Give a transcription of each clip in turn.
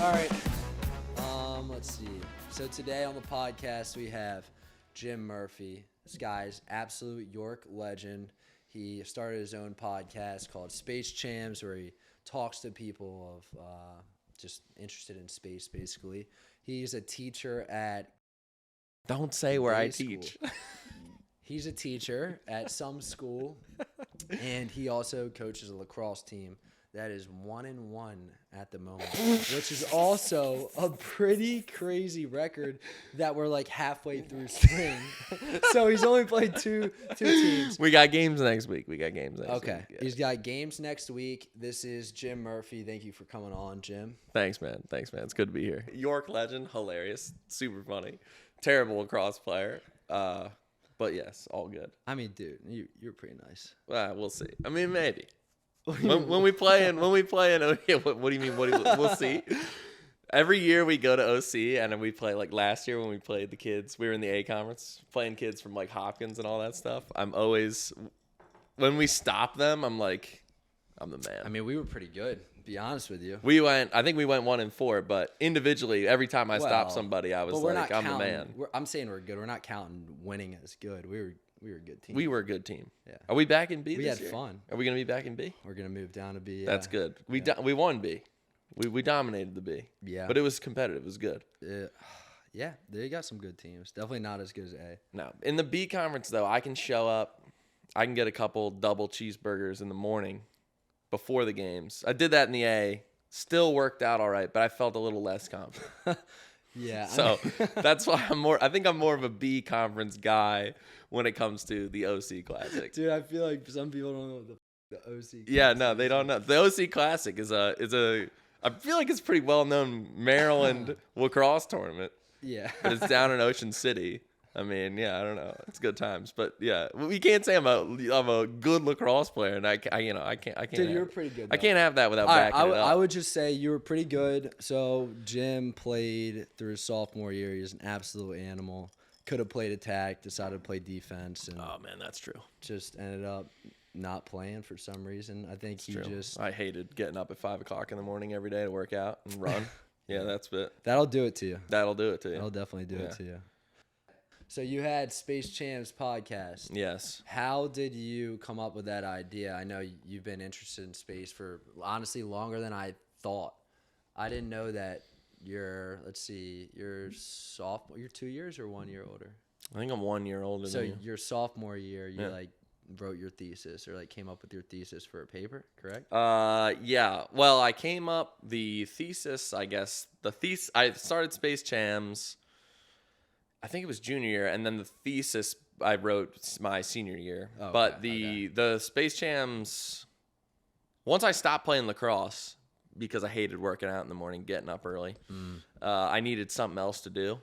All right. Let's see. So today on the podcast we have Jim Murphy. This guy's absolute York legend. He started his own podcast called Space Chams, where he talks to people of just interested in space, basically. He's a teacher at... Don't say where I teach. He's a teacher at some school, and he also coaches a lacrosse team that is 1-1 at the moment, which is also a pretty crazy record that we're like halfway through spring. So he's only played two teams. We got games next week. Okay. Yeah. He's got games next week. This is Jim Murphy. Thank you for coming on, Jim. Thanks, man. It's good to be here. York legend, hilarious, super funny, terrible lacrosse player. But yes, all good. I mean, dude, you're pretty nice. We'll see. I mean, maybe. when we play in what do you mean? We'll see. Every year we go to OC and then we play, like last year when we played the kids, we were in the A conference playing kids from like Hopkins and all that stuff. I'm always, when we stop them, I'm like, I'm the man. I mean, we were pretty good, to be honest with you. I think we went 1-4, but individually, every time I stopped somebody, I was like, I'm the man. I'm saying we're good. We're not counting winning as good. We were a good team. We were a good team. Yeah. Are we back in B we this had year? fun. Are we going to be back in B? We're going to move down to B. That's good. We won B. We dominated the B. Yeah. But it was competitive. It was good. Yeah, they got some good teams. Definitely not as good as A. No. In the B conference, though, I can show up. I can get a couple double cheeseburgers in the morning before the games. I did that in the A. Still worked out all right, but I felt a little less confident. Yeah. So that's why I think I'm more of a B conference guy when it comes to the OC Classic. Dude, I feel like some people don't know what the OC Classic Yeah, no, they don't know. The OC Classic is I feel like it's a pretty well-known Maryland lacrosse tournament. Yeah. But it's down in Ocean City. I mean, yeah, I don't know. It's good times, but yeah, we can't say I'm a good lacrosse player, and I can't. Dude, you were pretty good. Though. I can't have that without backing it up. I would just say you were pretty good. So Jim played through his sophomore year. He was an absolute animal. Could have played attack, decided to play defense, and oh man, that's true. Just ended up not playing for some reason. I think I hated getting up at 5 o'clock in the morning every day to work out and run. Yeah, that's it. That'll do it to you. That'll do it to you. That'll definitely do it to you. So you had Space Chams podcast. Yes. How did you come up with that idea? I know you've been interested in space for honestly longer than I thought. I didn't know that you're sophomore. You're 2 years or 1 year older? I think I'm 1 year older than you. So your sophomore year, you wrote your thesis or came up with your thesis for a paper, correct? Yeah. Well, I came up the thesis, I guess. I started Space Chams, I think it was junior year, and then the thesis I wrote my senior year. Oh, but the Space Chams, once I stopped playing lacrosse because I hated working out in the morning, getting up early, I needed something else to do.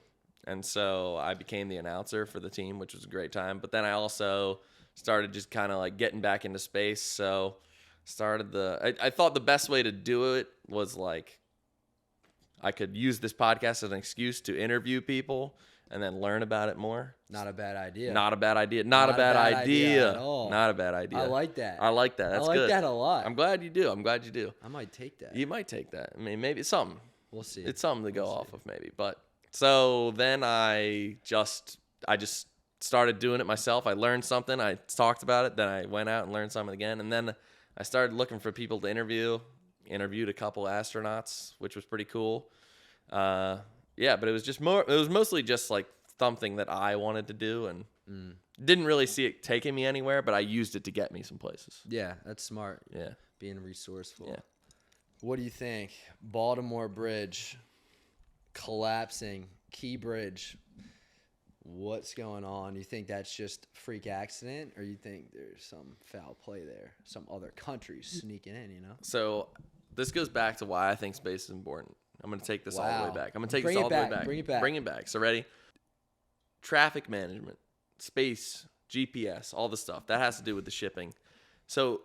And so I became the announcer for the team, which was a great time. But then I also started just kind of like getting back into space. So I thought the best way to do it was like I could use this podcast as an excuse to interview people and then learn about it more. Not a bad idea. Not a bad idea. Not a bad idea at all. Not a bad idea. I like that. That's good. I like that a lot. I'm glad you do. I might take that. You might take that. I mean, maybe it's something. We'll see. It's something to go off of maybe. But so then I just started doing it myself. I learned something. I talked about it. Then I went out and learned something again. And then I started looking for people to interview. Interviewed a couple astronauts, which was pretty cool. Yeah, but it was mostly just like something that I wanted to do and didn't really see it taking me anywhere, but I used it to get me some places. Yeah, that's smart. Yeah. Being resourceful. Yeah. What do you think? Baltimore Bridge collapsing, Key Bridge. What's going on? You think that's just a freak accident, or you think there's some foul play there? Some other country sneaking in, So this goes back to why I think space is important. I'm going to take this all the way back. Bring it back. So ready? Traffic management, space, GPS, all the stuff. That has to do with the shipping. So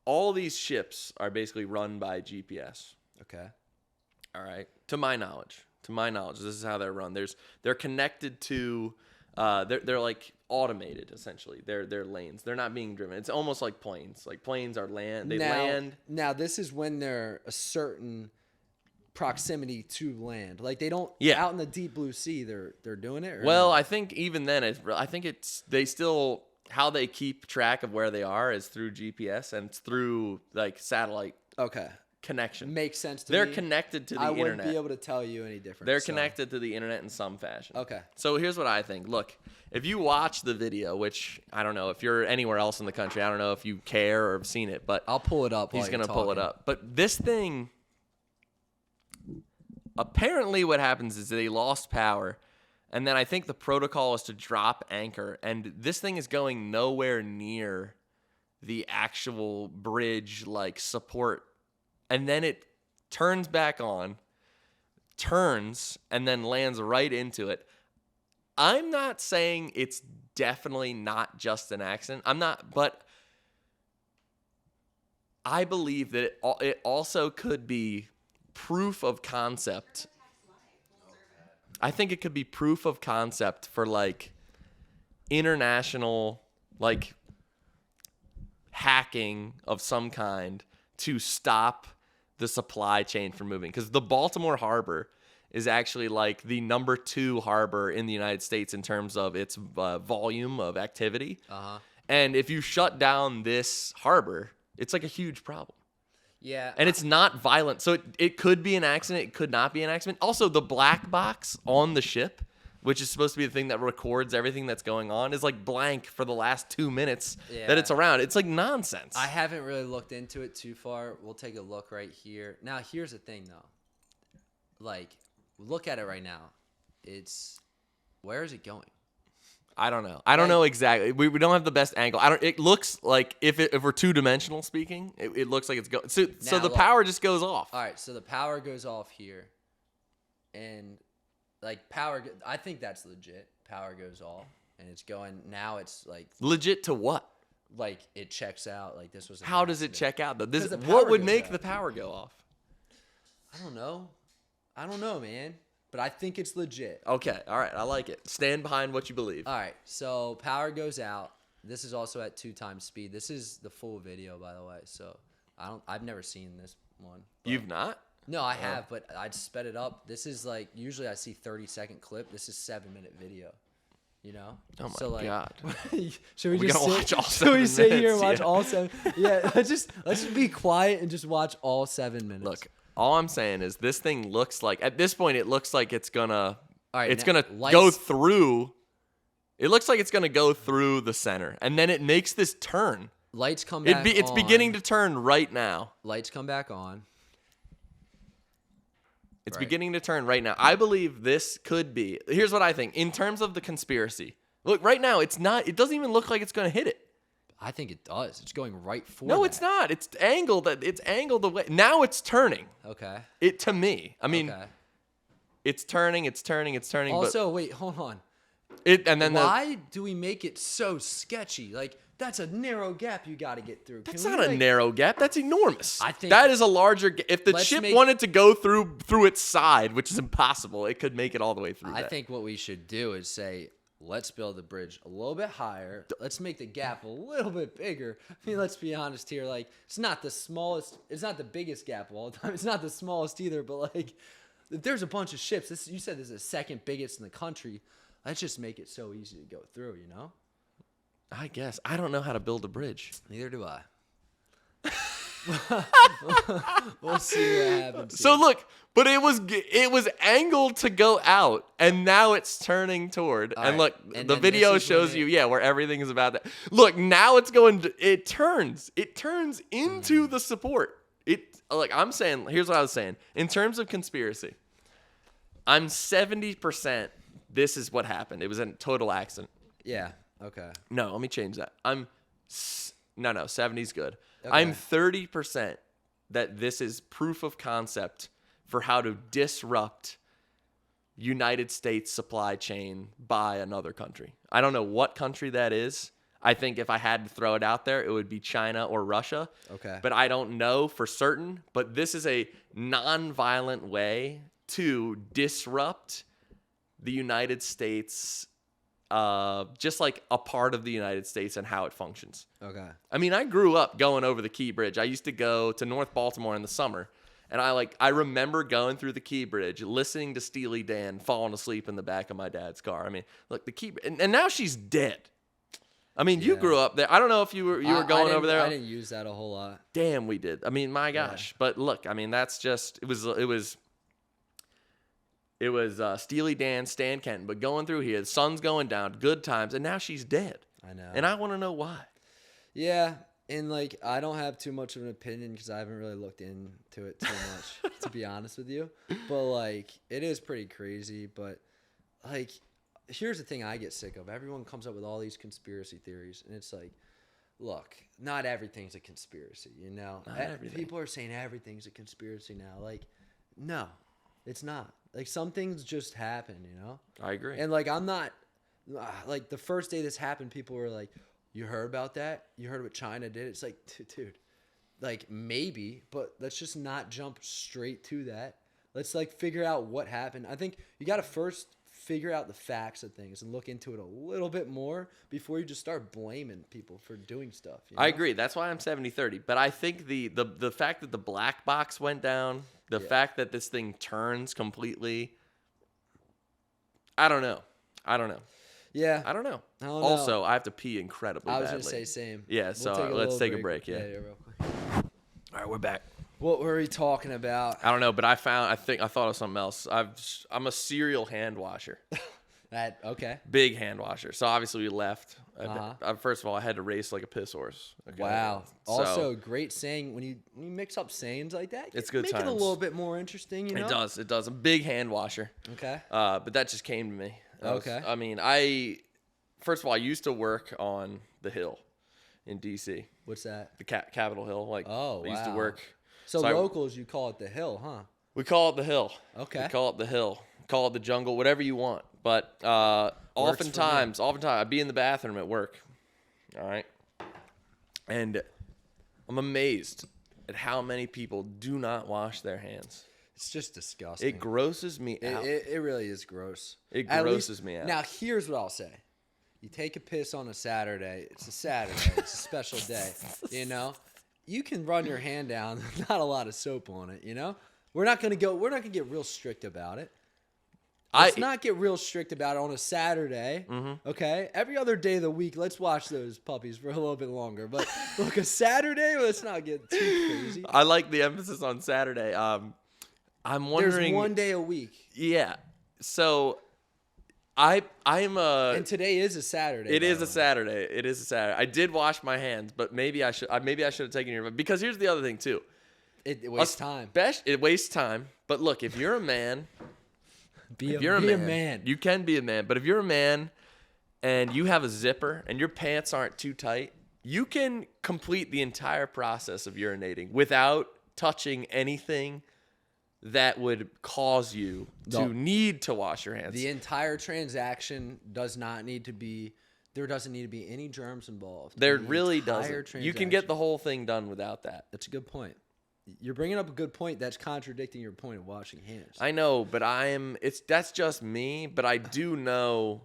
all these ships are basically run by GPS. Okay. All right. To my knowledge, this is how they're run. They're connected to they're like automated essentially. They're lanes. They're not being driven. It's almost like planes. Like planes are land. They land. Now this is when they're a certain proximity to land. Like they don't Yeah. out in the deep blue sea. They're doing it. Or Well, no? I think even then, I think they still how they keep track of where they are is through GPS and it's through like satellite Okay, connection. makes sense to They're me. connected to the I internet. wouldn't be able to tell you any different. They're so. connected to the internet in some fashion. Okay. So here's what I think. Look, if you watch the video, which I don't know if you're anywhere else in the country, I don't know if you care or have seen it, but I'll pull it up. he's going to pull it up. But this thing, apparently what happens is they lost power, and then I think the protocol is to drop anchor, and this thing is going nowhere near the actual bridge like support, and then it turns back on, turns, and then lands right into it. I'm not saying it's definitely not just an accident. I'm not, but I believe that it also could be proof of concept. I think it could be proof of concept for like international like hacking of some kind to stop the supply chain from moving, because the Baltimore harbor is actually like the number 2 harbor in the United States in terms of its volume of activity. And if you shut down this harbor, it's like a huge problem. Yeah. And it's not violent. So it could be an accident. It could not be an accident. Also, the black box on the ship, which is supposed to be the thing that records everything that's going on, is like blank for the last 2 minutes that it's around. It's like nonsense. I haven't really looked into it too far. We'll take a look right here. Now, here's the thing, though. Like, look at it right now. Where is it going? I don't know. I don't know exactly. We don't have the best angle. It looks like if we're 2-dimensional speaking, it looks like it's going. So the look. power just goes off. All right, so the power goes off here, and like I think that's legit. Power goes off, and it's going. Now it's like Legit to what? like it checks out. Like this was. How does it check out though? Because the What power would goes make out. the power go off? I don't know, man. But I think it's legit. Okay, all right, I like it. Stand behind what you believe. All right, so power goes out. This is also at 2 times speed. This is the full video, by the way. So I've never seen this one. You've not? No, I have, but I sped it up. This is like usually I see 30-second clip. This is 7-minute video. You know? Oh my so like, God. Should we We're just gonna watch all should we 7 sit here and minutes, watch yeah. all 7? Yeah, let's just be quiet and just watch all 7 minutes. Look, all I'm saying is this thing looks like at this point it looks like it's gonna go through. It looks like it's gonna go through the center, and then it makes this turn. Lights come back It's on. beginning to turn right now. Lights come back on. It's Right. beginning to turn right now. I believe this could be. Here's what I think in terms of the conspiracy. Look, right now it's not. It doesn't even look like it's gonna hit it. I think it does. It's going right for No, that. it's not. It's angled. It's angled away. Now it's turning. Okay. It to me. I mean, okay. it's turning. It's turning. It's turning. Also, wait, hold on. But and then Why do we make it so sketchy? Like that's a narrow gap you got to get through. that's not a narrow gap. That's enormous. I think- that is a larger. If the Let's ship make- wanted to go through its side, which is impossible, it could make it all the way through. I think what we should do is say, let's build the bridge a little bit higher. Let's make the gap a little bit bigger. I mean, let's be honest here. Like, it's not the smallest. It's not the biggest gap of all time. It's not the smallest either. But like, if there's a bunch of ships, you said this is the second biggest in the country. Let's just make it so easy to go through. You know? I guess I don't know how to build a bridge. Neither do I. We'll see what happens. So here. look, but it was angled to go out, and now it's turning toward. All and right. look, And the then video this is when shows you, where everything is about that. Look, now it's going. It turns into the support. I'm saying. Here's what I was saying. In terms of conspiracy, I'm 70%. This is what happened. It was a total accident. Yeah. Okay. No, let me change that. No, 70's good. Okay. I'm 30% that this is proof of concept for how to disrupt United States supply chain by another country. I don't know what country that is. I think if I had to throw it out there, it would be China or Russia. Okay. But I don't know for certain. But this is a non-violent way to disrupt the United States, just like a part of the United States and how it functions. Okay. I mean, I grew up going over the Key Bridge. I used to go to North Baltimore in the summer, And I remember going through the Key Bridge, listening to Steely Dan, falling asleep in the back of my dad's car. I mean, look, the Key, and now she's dead. I mean, you grew up there. I don't know if you were going over there. I didn't use that a whole lot. Damn, we did. I mean, my gosh. Yeah. But look, I mean, that's just it was Steely Dan, Stan Kenton. But going through here, the sun's going down, good times, and now she's dead. I know. And I want to know why. Yeah, and like I don't have too much of an opinion because I haven't really looked into it too much, to be honest with you. But like, it is pretty crazy. But like, here's the thing I get sick of. Everyone comes up with all these conspiracy theories, and it's like, look, not everything's a conspiracy, you know? People are saying everything's a conspiracy now. Like, no, it's not. Like, some things just happen, you know? I agree. And, like, I'm not, like, the first day this happened, people were like, you heard about that? You heard what China did? It's like, dude, like, maybe, but let's just not jump straight to that. Let's, like, figure out what happened. I think you got to first figure out the facts of things and look into it a little bit more before you just start blaming people for doing stuff. You know? I agree. That's why I'm 70-30. But I think the fact that the black box went down, the fact that this thing turns completely, I don't know. Yeah. I don't know. I don't know. Also, I have to pee incredibly badly. I was going to say same. Yeah, so let's take a break. Yeah, real quick. All right, we're back. What were we talking about? I don't know, but I thought of something else. I'm a serial hand washer. Okay. Big hand washer. So obviously we left. First of all, I had to race like a piss horse. Okay? Wow. Also, great saying when you mix up sayings like that. It's good make times. It a little bit more interesting. You know. It does. A big hand washer. Okay. But that just came to me. I mean, first of all, I used to work on the Hill in DC. What's that? The Capitol Hill. Like, I used to work. So locals, you call it the Hill, huh? We call it the Hill. Okay. We call it the Hill. Call it the jungle, whatever you want. But oftentimes, I'd be in the bathroom at work. All right. And I'm amazed at how many people do not wash their hands. It's just disgusting. It grosses me out. It really is gross. It grosses me out. Now, here's what I'll say. You take a piss on a Saturday. It's a Saturday. It's a special day. You know? You can run your hand down. Not a lot of soap on it, you know? We're not gonna get real strict about it. Let's not get real strict about it on a Saturday. Mm-hmm. Okay? Every other day of the week, let's watch those puppies for a little bit longer. But look, a Saturday, let's not get too crazy. I like the emphasis on Saturday. I'm wondering. There's one day a week. Yeah. So I'm and today is a Saturday. It is a Saturday. I did wash my hands, but maybe I should have taken your, because here's the other thing too. It wastes time. It wastes time. But look, if you're a man, be a man. You can be a man. But if you're a man and you have a zipper and your pants aren't too tight, you can complete the entire process of urinating without touching anything that would cause you to need to wash your hands. The entire transaction doesn't need to be any germs involved. There really doesn't. You can get the whole thing done without that. That's a good point. You're bringing up a good point that's contradicting your point of washing hands. I know, but that's just me, but I do know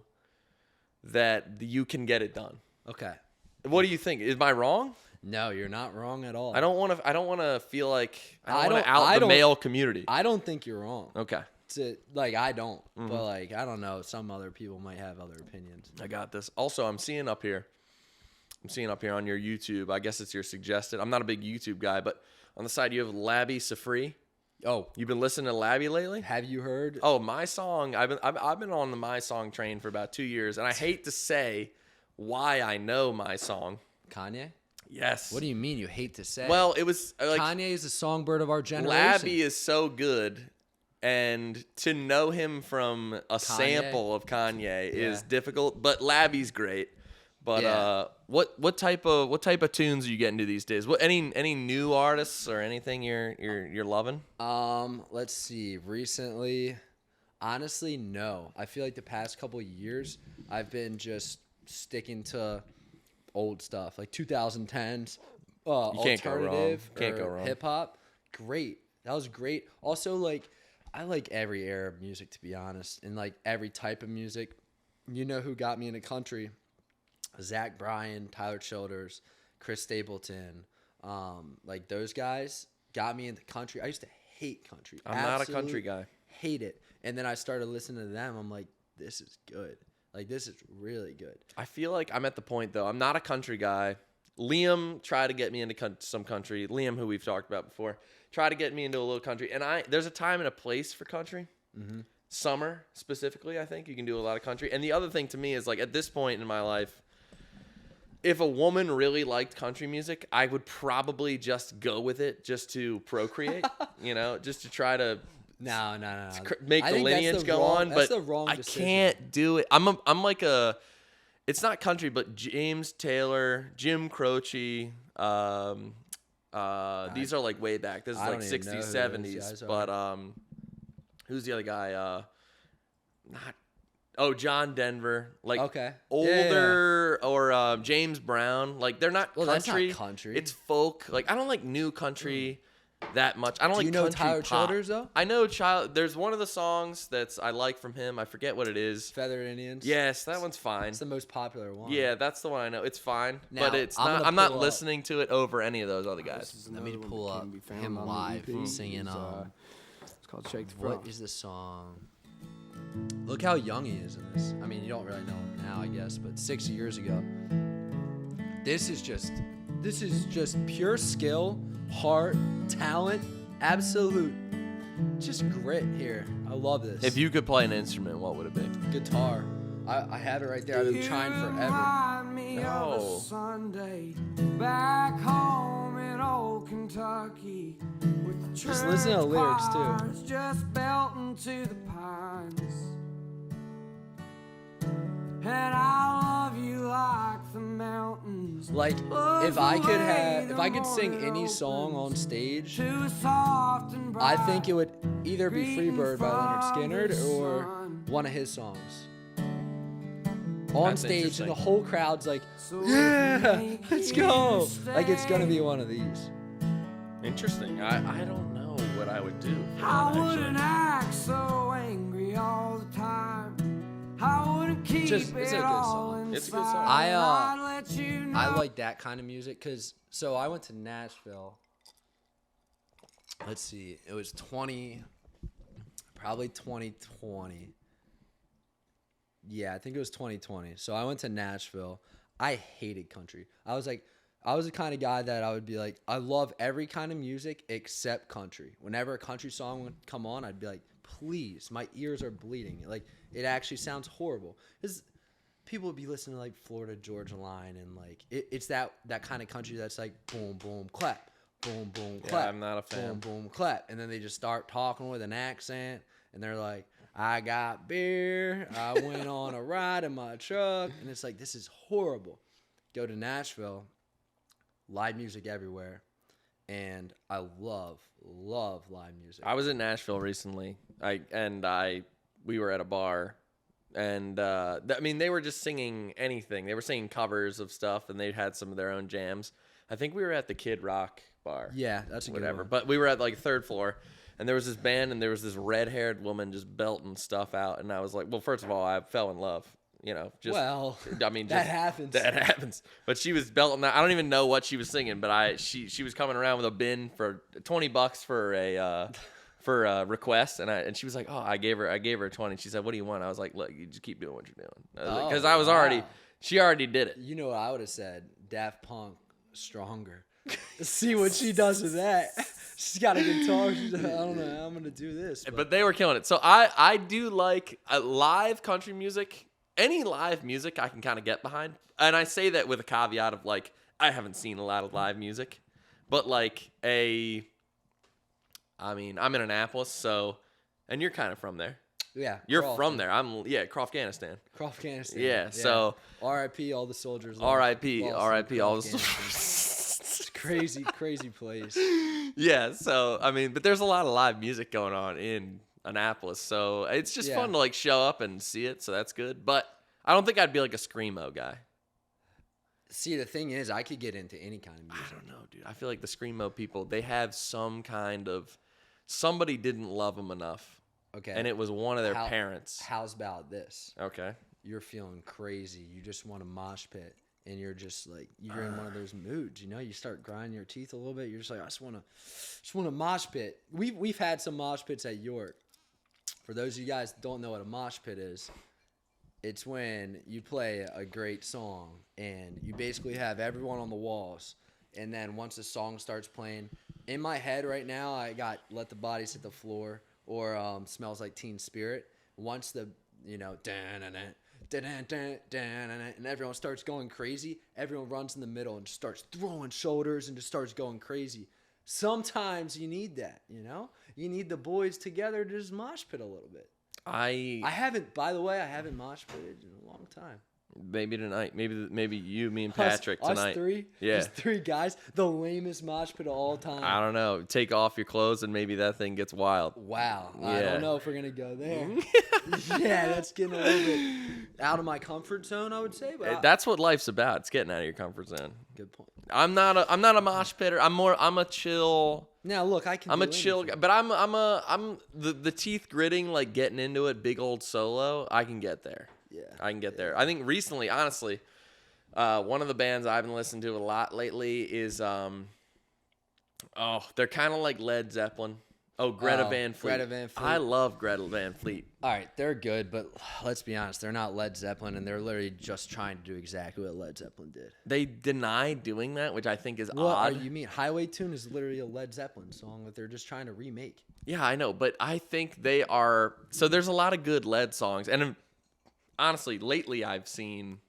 that you can get it done. Okay. What do you think? Am I wrong? No, you're not wrong at all. I don't want to feel like I want to out the male community. I don't think you're wrong. Okay. I don't. Mm-hmm. But I don't know. Some other people might have other opinions. I got this. Also, I'm seeing up here on your YouTube. I guess it's your suggested. I'm not a big YouTube guy, but on the side you have Labby Safri. Oh, you've been listening to Labby lately? Have you heard? Oh, My Song. I've been on the My Song train for about 2 years, and I hate to say why I know My Song. Kanye? Yes. What do you mean you hate to say? Well, it was like Kanye is the songbird of our generation. Labby is so good, and to know him from a sample of Kanye is difficult. But Labby's great. But what type of tunes are you getting to these days? Any new artists or anything you're loving? Let's see. Recently, honestly, no. I feel like the past couple of years I've been just sticking to old stuff like 2010s, alternative, can't go wrong. Hip hop. Great, that was great. Also, I like every era of music, to be honest, and every type of music. You know who got me into country? Zach Bryan, Tyler Childers, Chris Stapleton, those guys got me into country. I used to hate country. I'm not a country guy. Hate it. And then I started listening to them. I'm like, this is good. Like, this is really good. I feel like I'm at the point, though. I'm not a country guy. Liam tried to get me into some country. Liam, who we've talked about before, tried to get me into a little country. And there's a time and a place for country. Mm-hmm. Summer, specifically, I think. You can do a lot of country. And the other thing to me is, like, at this point in my life, if a woman really liked country music, I would probably just go with it just to procreate, just to try to No. make the lineage go on. But I can't do it. I'm like it's not country, but James Taylor, Jim Croce. These are like way back. This is like 60s, 70s. But who's the other guy? John Denver, like older, or James Brown. Like they're not country. That's not country. It's folk. Like I don't like new country that much. I don't like country pop. Do you know Tyler Childers though? I know There's one of the songs I like from him. I forget what it is. Feathered Indians. Yes, that one's fine. It's the most popular one. Yeah, that's the one I know. It's fine, but it's not. I'm not listening to it over any of those other guys. Let me pull up him live singing. It's called Shake the Frog. What is the song? Look how young he is in this. I mean, you don't really know him now, I guess, but 6 years ago. This is just pure skill, heart, talent, absolute, just grit here. I love this. If you could play an instrument, what would it be? Guitar. I have it right there. I've been trying forever. No. Sunday back home in old Kentucky. Just listen to the lyrics too. Just belting to the pines. And I love you like the mountains. Like if I could sing any song on stage, I think it would either be Freebird by Leonard Skinner or one of his songs. On stage, and the whole crowd's like, yeah, let's go. Like it's gonna be one of these. Interesting. I don't know what I would do. I wouldn't act so angry all the time. I wouldn't keep it's a good song. It's a good song. I like that kind of music so I went to Nashville. Let's see, it was probably 2020. Yeah, I think it was 2020. So I went to Nashville. I hated country. I was the kind of guy that I would be like, I love every kind of music except country. Whenever a country song would come on, I'd be like, please, my ears are bleeding. Like, it actually sounds horrible. Because people would be listening to, like, Florida Georgia Line, and, like, it's that kind of country that's like, boom, boom, clap, boom, boom, clap. Yeah, I'm not a fan. Boom, boom, clap. And then they just start talking with an accent, and they're like, I got beer, I went on a ride in my truck, and it's like, this is horrible. Go to Nashville, live music everywhere, and I love live music. I was in Nashville recently, we were at a bar, and they were just singing anything. They were singing covers of stuff, and they had some of their own jams. I think we were at the Kid Rock bar. Yeah, that's a good one. But we were at like third floor. And there was this band, and there was this red-haired woman just belting stuff out. And I was like, well, first of all, I fell in love. That happens. That happens. But she was belting that. I don't even know what she was singing, but she was coming around with a bin for $20 for a request, and she was like, oh, I gave her 20. She said, what do you want? I was like, look, you just keep doing what you're doing. Because she already did it. You know what I would have said? Daft Punk, Stronger. See what she does with that. She's got a guitar. She's like, I don't know how I'm going to do this. But they were killing it. So I do like live country music. Any live music I can kind of get behind. And I say that with a caveat of, like, I haven't seen a lot of live music. But, like, I'm in Annapolis, so, and you're kind of from there. Yeah. You're from there. Crofganistan. Crofganistan. Yeah, so. R.I.P. all the soldiers. R.I.P. all the soldiers. Crazy place. Yeah, so but there's a lot of live music going on in Annapolis, so it's just fun to like show up and see it, so that's good. But I don't think I'd be like a screamo guy. See, the thing is, I could get into any kind of music. I don't know, dude. I feel like the screamo people, they have some kind of somebody didn't love them enough. Okay. And it was one of their parents. How's about this? Okay. You're feeling crazy. You just want a mosh pit and you're just like you're in one of those moods, you know. You start grinding your teeth a little bit. You're just like, I just want to mosh pit. We've had some mosh pits at York. For those of you guys that don't know what a mosh pit is, it's when you play a great song and you basically have everyone on the walls, and then once the song starts playing, in my head right now I got Let the Bodies Hit the Floor or Smells Like Teen Spirit. Once the and everyone starts going crazy, everyone runs in the middle and just starts throwing shoulders and just starts going crazy. Sometimes you need that, you know? You need the boys together to just mosh pit a little bit. I haven't mosh pitted in a long time. Maybe tonight. Maybe you, me, and Patrick tonight. Us three? Yeah. Just three guys. The lamest mosh pit of all time. I don't know. Take off your clothes and maybe that thing gets wild. Wow. Yeah. I don't know if we're going to go there. Yeah, that's getting a little bit out of my comfort zone, I would say. But That's what life's about. It's getting out of your comfort zone. good point. I'm not a mosh pitter. I'm a chill. Now, look, I'm a chill guy, but I'm the teeth gritting, like getting into it, big old solo. I can get there. Yeah. I can get there. I think recently, honestly, one of the bands I've been listening to a lot lately is they're kind of like Led Zeppelin. Oh, Greta Van Fleet. Greta Van Fleet. I love Greta Van Fleet. All right, they're good, but let's be honest, they're not Led Zeppelin, and they're literally just trying to do exactly what Led Zeppelin did. They deny doing that, which I think is What odd. are you mean? Highway Tune is literally a Led Zeppelin song that they're just trying to remake. Yeah, I know, but I think they are. So there's a lot of good Led songs, and honestly, lately I've been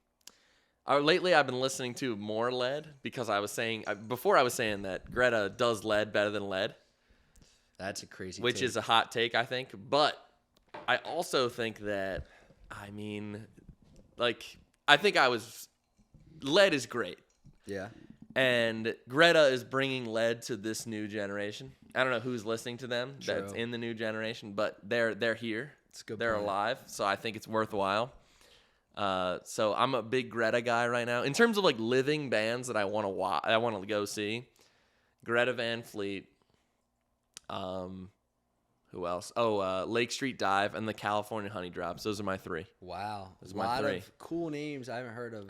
listening to more Led because I was saying before I was saying that Greta does Led better than Led. That's a crazy Which take. is a hot take, I think. But I also think that, Led is great. Yeah. And Greta is bringing Led to this new generation. I don't know who's listening to them that's True. in the new generation, but they're here. That's a good They're point. alive, so I think it's worthwhile. So I'm a big Greta guy right now. In terms of like living bands that I want to go see, Greta Van Fleet. Who else? Lake Street Dive and the California Honey Drops. Those are my three. Wow. Those A are my lot three. of cool names I haven't heard of.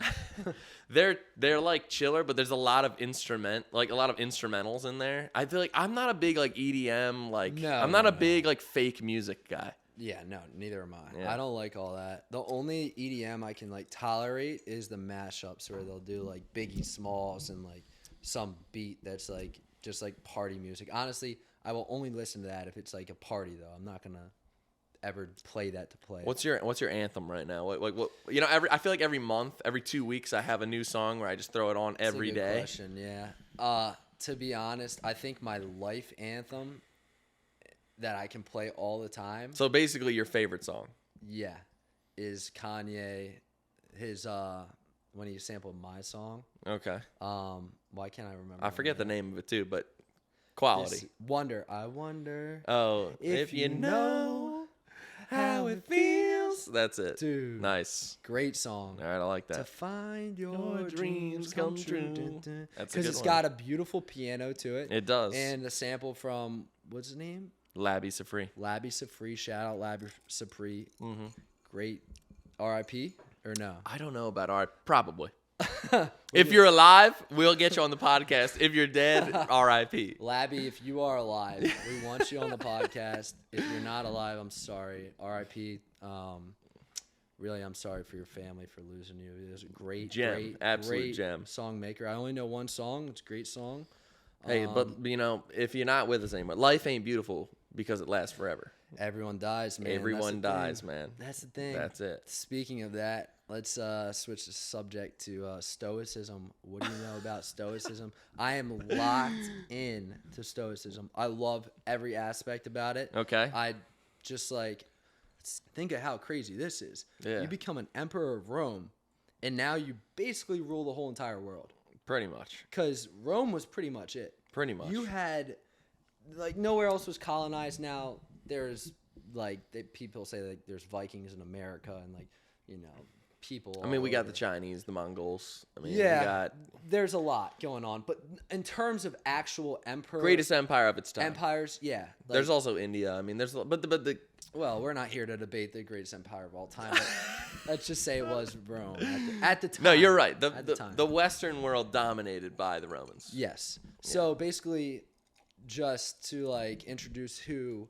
They're like chiller, but there's a lot of instrumentals in there. I feel like I'm not a big like EDM I'm not a big like fake music guy. Yeah, no, neither am I. Yeah. I don't like all that. The only EDM I can like tolerate is the mashups where they'll do like Biggie Smalls and like some beat that's like just like party music. Honestly, I will only listen to that if it's like a party though. I'm not gonna ever play that to play. What's your anthem right now? What you know? I feel like every month, every 2 weeks, I have a new song where I just throw it on every day. Question, yeah. To be honest, I think my life anthem that I can play all the time. So basically, your favorite song. Yeah, is Kanye. His when he sampled my song. Okay. Why can't I remember? I forget the name of it too, but quality. I wonder. Oh, if you know how it feels. That's it. Dude. Nice. Great song. All right, I like To that. find your dreams come true. That's a Because good it's one. got a beautiful piano to it. It does. And the sample from, what's his name? Labby Safri. Labby Safri. Shout out Labby Safri. Mm-hmm. Great. R.I.P. or no? I don't know about art. Probably. If you're alive, we'll get you on the podcast. If you're dead, R.I.P. Labby, if you are alive, we want you on the podcast. If you're not alive, I'm sorry. R.I.P. Really, I'm sorry for your family for losing you. It was a great, Absolute great gem. song maker. I only know one song. It's a great song. Hey, but you know, if you're not with us anymore, life ain't beautiful because it lasts forever. Everyone dies, man. Everyone That's the dies, man. That's the thing. That's it. Speaking of that, let's switch the subject to stoicism. What do you know about stoicism? I am locked in to stoicism. I love every aspect about it. Okay. I just like think of how crazy this is. Yeah. You become an emperor of Rome, and now you basically rule the whole entire world. Pretty much. Because Rome was pretty much it. Pretty much. You had, like, nowhere else was colonized. Now there's, like, people say, like, there's Vikings in America and, like, you know, people. I mean, we all got over. the Chinese, the Mongols. I mean, Yeah, we got there's a lot going on, but in terms of actual greatest empire of its time. empires, yeah. There's also India. I mean, but the Well, we're not here to debate the greatest empire of all time. But let's just say it was Rome at the time. no, you're right. At the time. The Western world dominated by the Romans. Yes. So basically, just to like introduce who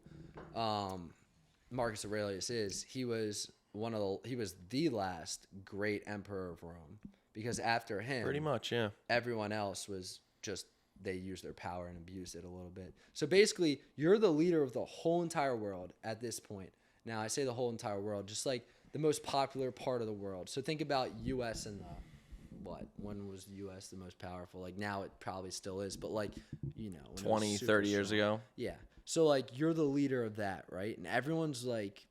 Marcus Aurelius is, he was the last great emperor of Rome, because after him, Pretty much, yeah. everyone else was just, they used their power and abused it a little bit. So basically, you're the leader of the whole entire world at this point. Now, I say the whole entire world, just like the most popular part of the world. So think about U.S. and when was the U.S. the most powerful? Like now it probably still is, but like, when 20, it was 30 super years strong. ago. Yeah. So like you're the leader of that, right? And everyone's like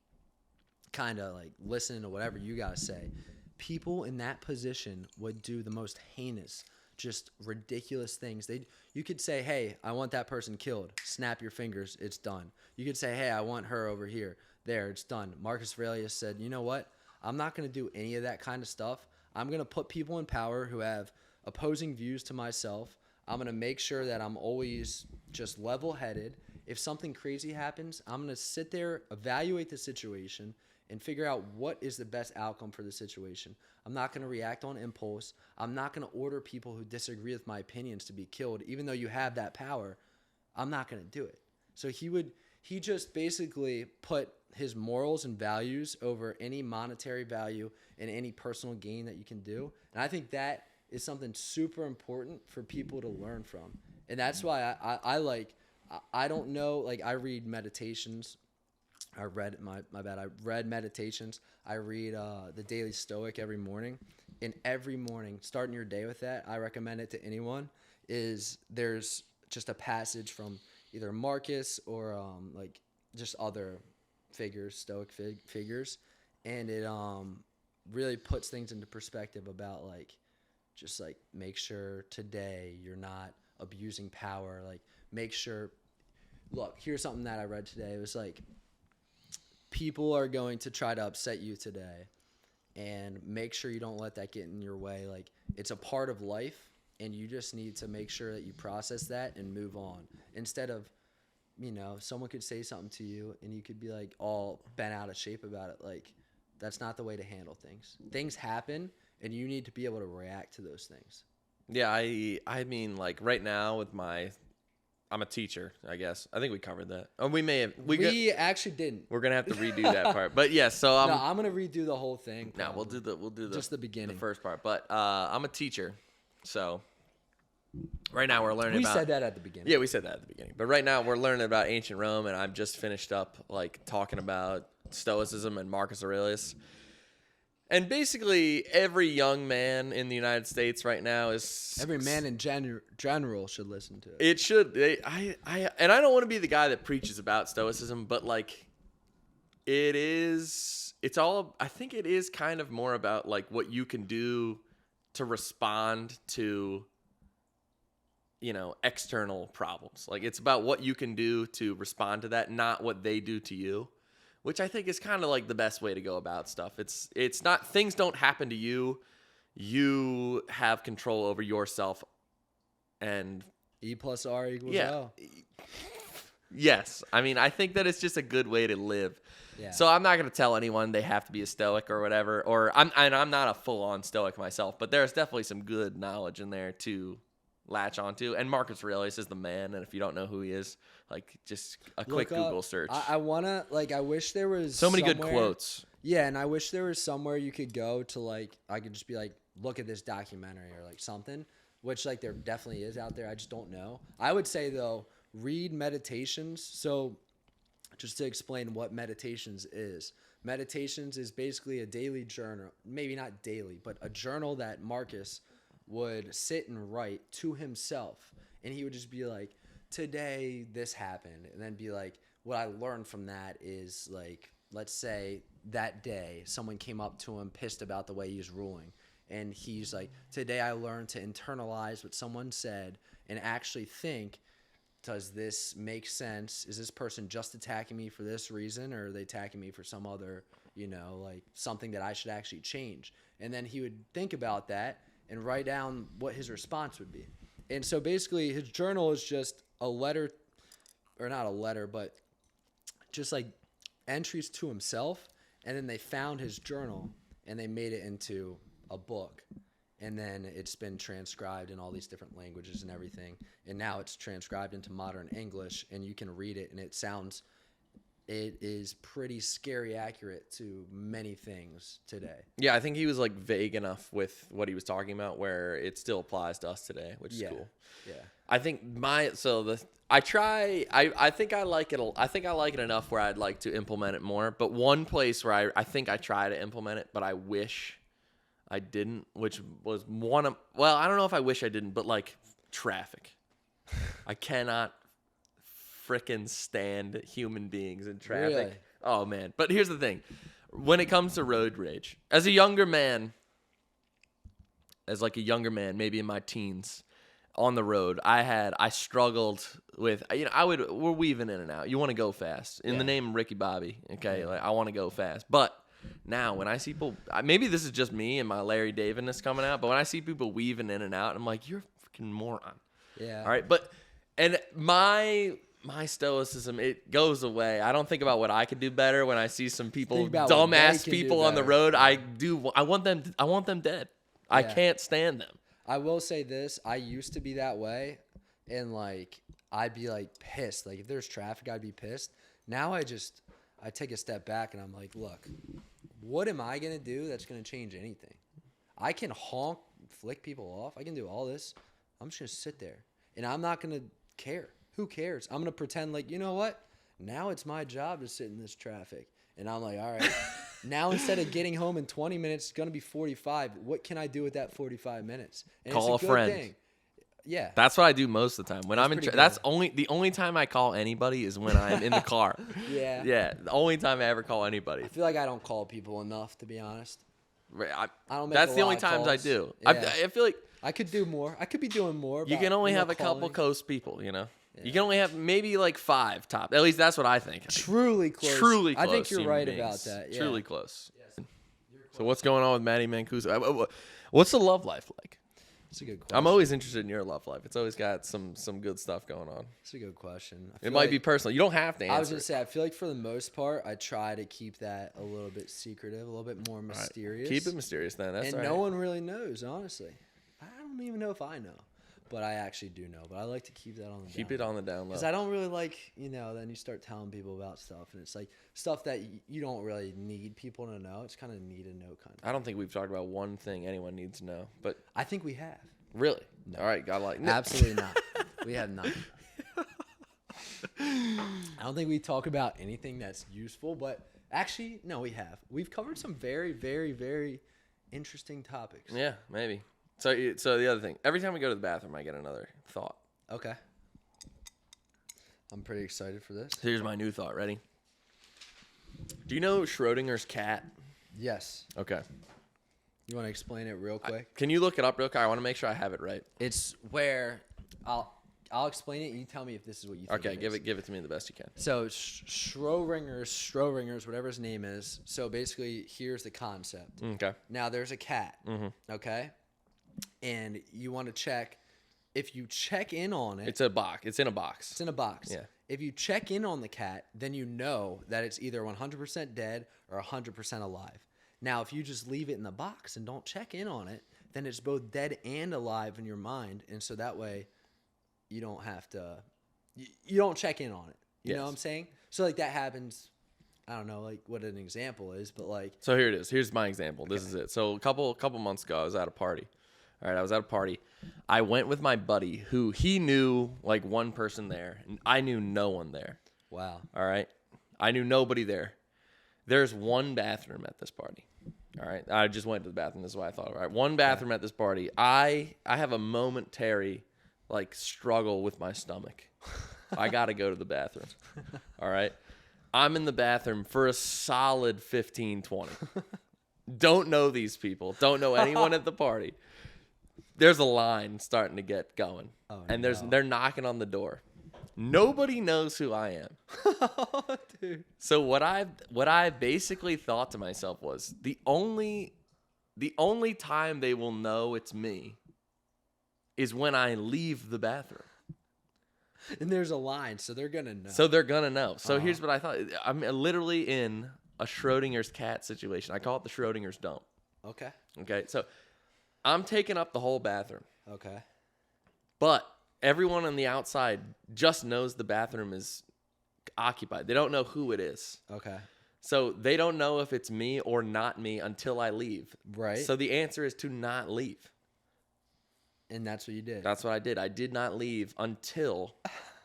kind of like listening to whatever you guys say. People in that position would do the most heinous, just ridiculous things. You could say, hey, I want that person killed. Snap your fingers. It's done. You could say, hey, I want her over here. There, it's done. Marcus Aurelius said, you know what? I'm not going to do any of that kind of stuff. I'm going to put people in power who have opposing views to myself. I'm going to make sure that I'm always just level-headed. If something crazy happens, I'm going to sit there, evaluate the situation, and figure out what is the best outcome for the situation. I'm not going to react on impulse. I'm not going to order people who disagree with my opinions to be killed, even though you have that power. I'm not going to do it. So he just basically put his morals and values over any monetary value and any personal gain that you can do. And I think that is something super important for people to learn from. And that's why I don't know, like I read meditations. I read meditations. I read the Daily Stoic every morning. And every morning, starting your day with that, I recommend it to anyone, there's just a passage from either Marcus or like just other figures, Stoic figures. And it really puts things into perspective about like, just like make sure today you're not abusing power. Like make sure, look, here's something that I read today. It was like, people are going to try to upset you today, and make sure you don't let that get in your way. Like it's a part of life, and you just need to make sure that you process that and move on, instead of, someone could say something to you and you could be like all bent out of shape about it. Like that's not the way to handle things. Things happen, and you need to be able to react to those things. Yeah, I mean, like right now I'm a teacher, I guess. I think we covered that. Or we may have. We actually didn't. We're gonna have to redo that part. But yeah, so I'm gonna redo the whole thing. No, we'll do the just the beginning, the first part. But I'm a teacher, so right now we're learning. We about... said that at the beginning. Yeah, we said that at the beginning. But right now we're learning about ancient Rome, and I've just finished up like talking about Stoicism and Marcus Aurelius. And basically, every young man in the United States right now is... Every man in general should listen to it. It should. I don't want to be the guy that preaches about Stoicism, but like, it's all... I think it is kind of more about like what you can do to respond to, external problems. Like, it's about what you can do to respond to that, not what they do to you. Which I think is kind of like the best way to go about stuff. It's not, things don't happen to you. You have control over yourself. And E plus R equals yeah. O. Yes. I mean, I think that it's just a good way to live. Yeah. So I'm not going to tell anyone they have to be a Stoic or whatever. I'm not a full-on Stoic myself, but there's definitely some good knowledge in there to latch onto. And Marcus Aurelius is the man. And if you don't know who he is, like just a quick Google search. I wanna, like, I wish there was so many good quotes. Yeah, and I wish there was somewhere you could go to, like, I could just be like, look at this documentary or like something, which like there definitely is out there. I just don't know. I would say though, read meditations. So just to explain what meditations is basically a daily journal, maybe not daily, but a journal that Marcus would sit and write to himself. And he would just be like, today this happened. And then be like, what I learned from that is like, let's say that day someone came up to him pissed about the way he was ruling. And he's like, today I learned to internalize what someone said and actually think, does this make sense? Is this person just attacking me for this reason, or are they attacking me for some other, like something that I should actually change. And then he would think about that and write down what his response would be. And so basically his journal is just a letter, or not a letter, but just like entries to himself. And then they found his journal and they made it into a book. And then it's been transcribed in all these different languages and everything. And now it's transcribed into modern English, and you can read it, and it is pretty scary accurate to many things today. Yeah, I think he was like vague enough with what he was talking about where it still applies to us today, which is cool. Yeah. I think I think I like it. I think I like it enough where I'd like to implement it more. But one place where I think I try to implement it, but I wish I didn't, which was I don't know if I wish I didn't, but like traffic. I cannot frickin' stand human beings in traffic. Really? Oh man. But here's the thing. When it comes to road rage, as a younger man, maybe in my teens, on the road, I struggled with, we're weaving in and out. You want to go fast in the name of Ricky Bobby. Okay. Like I want to go fast, but now when I see people, maybe this is just me and my Larry Davidness coming out, but when I see people weaving in and out, I'm like, you're a freaking moron. Yeah. All right. And my stoicism, it goes away. I don't think about what I could do better when I see some people, dumbass people on the road. I want them dead. Yeah. I can't stand them. I will say this. I used to be that way, and like I'd be like pissed. Like if there's traffic, I'd be pissed. Now I take a step back and I'm like, look, what am I going to do that's going to change anything? I can honk, flick people off. I can do all this. I'm just going to sit there and I'm not going to care. Who cares? I'm going to pretend like, you know what? Now it's my job to sit in this traffic. And I'm like, all right, now instead of getting home in 20 minutes, it's going to be 45. What can I do with that 45 minutes? And call it's a friend. Thing. Yeah. That's what I do most of the time. When I'm in the only time I call anybody is when I'm in the car. Yeah. Yeah. The only time I ever call anybody. I feel like I don't call people enough, to be honest. I don't make That's a the lot only of times calls. I do. Yeah. I feel like I could do more. I could be doing more. You can only have a couple close people, Yeah. You can only have maybe like 5 top. At least that's what I think. Truly close. Truly close. I think you're right beings. about that. Yeah. Truly close. Yes. So what's going on with Maddie Mancuso? What's the love life like? That's a good question. I'm always interested in your love life. It's always got some good stuff going on. That's a good question. It might be personal. You don't have to answer. I was going to say, I feel like for the most part, I try to keep that a little bit secretive, a little bit more mysterious. Right. Keep it mysterious then. That's and no one really knows, honestly. I don't even know if I know. But I actually do know. But I like to keep that on the down low. Keep it on the down low. Because I don't really like, then you start telling people about stuff. And it's like stuff that you don't really need people to know. It's kind of need to know kind of. I don't think we've talked about one thing anyone needs to know. But I think we have. Really? No. All right. Absolutely not. We have not. I don't think we talk about anything that's useful. But actually, no, we have. We've covered some very, very, very interesting topics. Yeah, maybe. So the other thing, every time we go to the bathroom, I get another thought. Okay. I'm pretty excited for this. Here's my new thought. Ready? Do you know Schrodinger's cat? Yes. Okay. You want to explain it real quick? Can you look it up real quick? I want to make sure I have it right. It's where I'll explain it and you tell me if this is what you think. Okay, give it to me the best you can. So Schrodinger's, whatever his name is. So basically, here's the concept. Okay. Now there's a cat. Mm-hmm. Okay. And you want to check if you check in on it. It's a box. It's in a box. It's in a box. Yeah. If you check in on the cat, then you know that it's either 100% dead or 100% alive. Now, if you just leave it in the box and don't check in on it, then it's both dead and alive in your mind. And so that way you don't have to, you don't check in on it. You know what I'm saying? So like that happens. I don't know like what an example is, but like. So here it is. Here's my example. This is it. So a couple months ago, I was at a party. All right, I was at a party. I went with my buddy who he knew like one person there, and I knew no one there. Wow. All right. I knew nobody there. There's one bathroom at this party. All right. I just went to the bathroom. This is what I thought. All right. One bathroom at this party. I have a momentary like struggle with my stomach. I got to go to the bathroom. All right. I'm in the bathroom for a solid 15, 20. Don't know these people. Don't know anyone at the party. There's a line starting to get going. Oh, and they're knocking on the door. Nobody knows who I am. Dude. So what I basically thought to myself was the only time they will know it's me is when I leave the bathroom. And there's a line, so they're gonna know. So they're gonna know. So here's what I thought. I'm literally in a Schrodinger's cat situation. I call it the Schrodinger's dump. Okay. Okay. So I'm taking up the whole bathroom. Okay. But everyone on the outside just knows the bathroom is occupied. They don't know who it is. Okay. So they don't know if it's me or not me until I leave. Right. So the answer is to not leave. And that's what you did. That's what I did. I did not leave until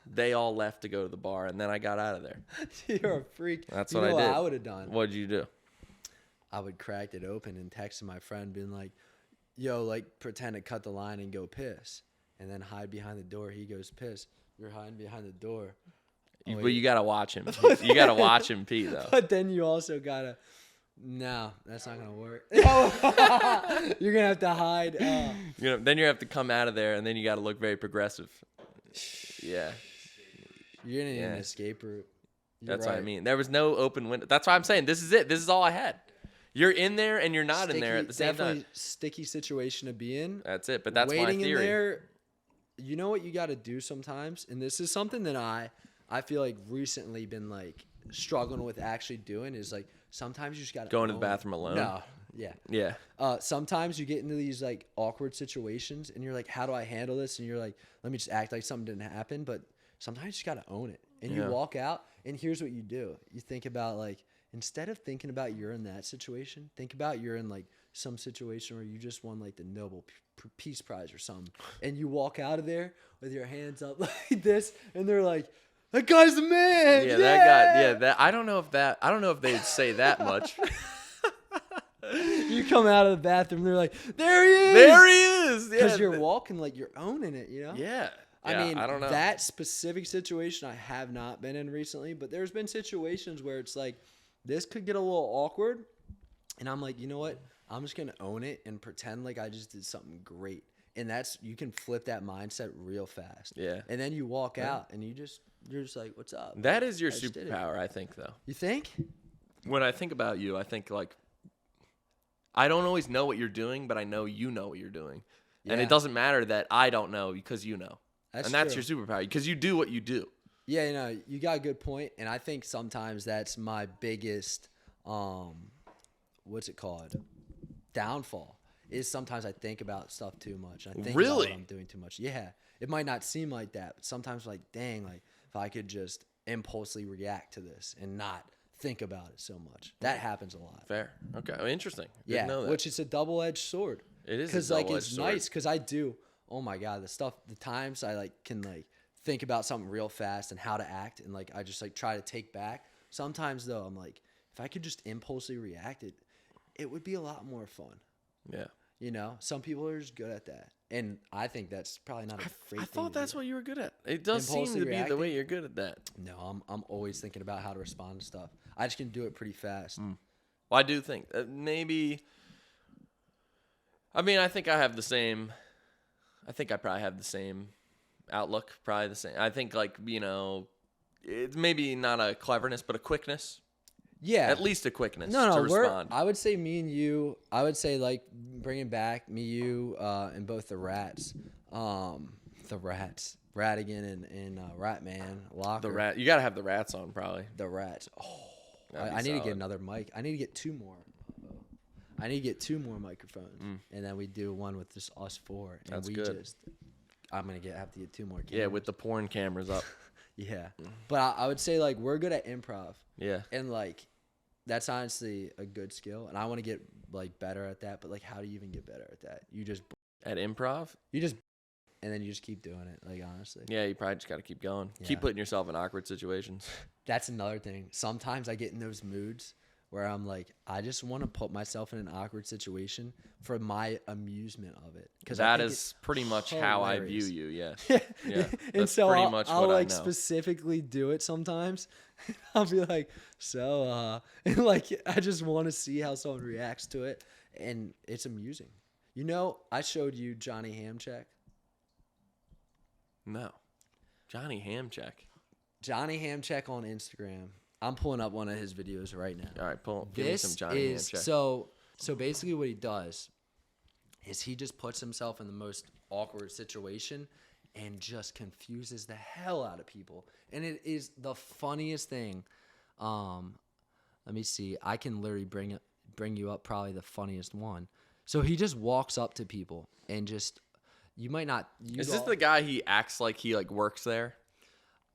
they all left to go to the bar, and then I got out of there. You're a freak. That's you what know I did. I would have done. What'd you do? I would cracked it open and texted my friend, being like, "Yo, like pretend to cut the line and go piss, and then hide behind the door." He goes piss. You're hiding behind the door. But you gotta watch him. You gotta watch him pee though. But then you also gotta. No, that's not gonna work. You're gonna have to hide. Then you have to come out of there, and then you gotta look very progressive. Yeah. You're gonna need an Yeah. escape route. That's what I mean. There was no open window. That's why I'm saying this is it. This is all I had. You're in there and you're not in there at the same definitely time. sticky situation to be in. That's it. But that's Waiting my theory. in there. You know what you got to do sometimes, and this is something that I feel like recently been like struggling with actually doing is like sometimes you just got to Going to the bathroom alone? No, yeah. Yeah. Sometimes you get into these like awkward situations, and you're like, how do I handle this? And you're like, let me just act like something didn't happen. But sometimes you just got to own it, and you Yeah. walk out. And here's what you do: you think about like instead of thinking about you're in that situation, think about you're in like some situation where you just won like the Nobel Peace Prize or something, and you walk out of there with your hands up like this, and they're like, "That guy's the man." Yeah, that guy. Yeah, that. I don't know if they'd say that much. You come out of the bathroom, they're like, "There he is." There he is. Because Yeah. you're walking like you're owning it, you know. Yeah. I mean, I don't know. that specific situation I have not been in recently, but there's been situations where it's like this could get a little awkward, and I'm like, you know what? I'm just gonna own it and pretend like I just did something great, and that's you can flip that mindset real fast. Yeah. And then you walk out, and you're just like, "What's up?" That is your I just did it. superpower, I think, though. You think? When I think about you, I think like I don't always know what you're doing, but I know you know what you're doing, and Yeah. it doesn't matter that I don't know because you know. That's That's true. your superpower because you do what you do. Yeah, you know, you got a good point, and I think sometimes that's my biggest, what's it called, downfall. Is sometimes I think about stuff too much. I think about Really? what I'm doing too much. Yeah, it might not seem like that, but sometimes like, dang, like if I could just impulsively react to this and not think about it so much. That happens a lot. Fair. Okay. Well, interesting. Yeah, Didn't know that. which is a double-edged sword. It is a because like double-edged it's sword. nice because I do. Oh my god, the times I like can like think about something real fast and how to act, and like I just like try to take back. Sometimes though, I'm like, if I could just impulsively react, it would be a lot more fun. Yeah. You know, some people are just good at that, and I think that's probably not a great I thing thought to that's do. what you were good at. It does seem Impulsive to be the reacting? way you're good at that. No, I'm always thinking about how to respond to stuff. I just can do it pretty fast. Well, I do think maybe. I mean, I think I have the same. I think I probably have the same outlook. Probably the same. I think like it's maybe not a cleverness, but a quickness. Yeah, At least a quickness No, to we're. respond. I would say me and you. I would say like bringing back me, you, and both the rats. The rats, Ratigan and Ratman, Locker. The rat. You gotta have the rats on probably. The rats. Oh, That'd be I need to get solid. another mic. I need to get two more. I need to get two more microphones, and then we do one with just us four. And That's we good. just. I'm gonna have to get two more. Cameras. Yeah, with the porn cameras up. Yeah, but I would say like we're good at improv. Yeah. And like, that's honestly a good skill, and I want to get like better at that. But like, how do you even get better at that? You just, At improv. and then you just keep doing it. Like honestly, Yeah, you probably just gotta keep going. Yeah. Keep putting yourself in awkward situations. that's another thing. Sometimes I get in those moods where I'm like, I just want to put myself in an awkward situation for my amusement of it. Because That is pretty much how I view hilarious. you. Yeah. Yeah. Yeah. And That's so pretty I'll, much I'll what I like know. specifically do it sometimes. I'll be like, and like I just want to see how someone reacts to it, and it's amusing. You know, I showed you Johnny Hamcheck. No. Johnny Hamcheck. Johnny Hamcheck on Instagram. I'm pulling up one of his videos right now. All right, give me some Johnny Hamcheck. So basically what he does is he just puts himself in the most awkward situation and just confuses the hell out of people. And it is the funniest thing. Let me see. I can literally bring you up probably the funniest one. So he just walks up to people and just, you might not. Is this the guy he acts like he like works there?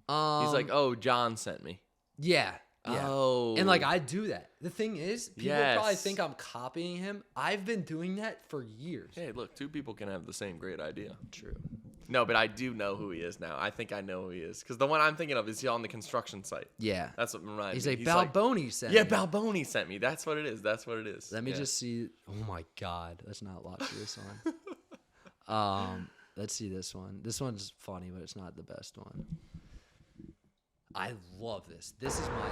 He's like, oh, John sent me. Yeah. Yeah. Oh. And like I do that. The thing is, people probably Yes. think I'm copying him. I've been doing that for years. Hey, look, two people can have the same great idea. True. No, but I do know who he is now. I think I know who he is. Because the one I'm thinking of is he on the construction site. Yeah. That's what reminds He's me. like, Balboni sent Yeah, me. Balboni sent me. That's what it is. That's what it is. Let me Yeah. just see. Oh my God. Let's not watch this one. Let's see this one. This one's funny, but it's not the best one. I love this. This is my.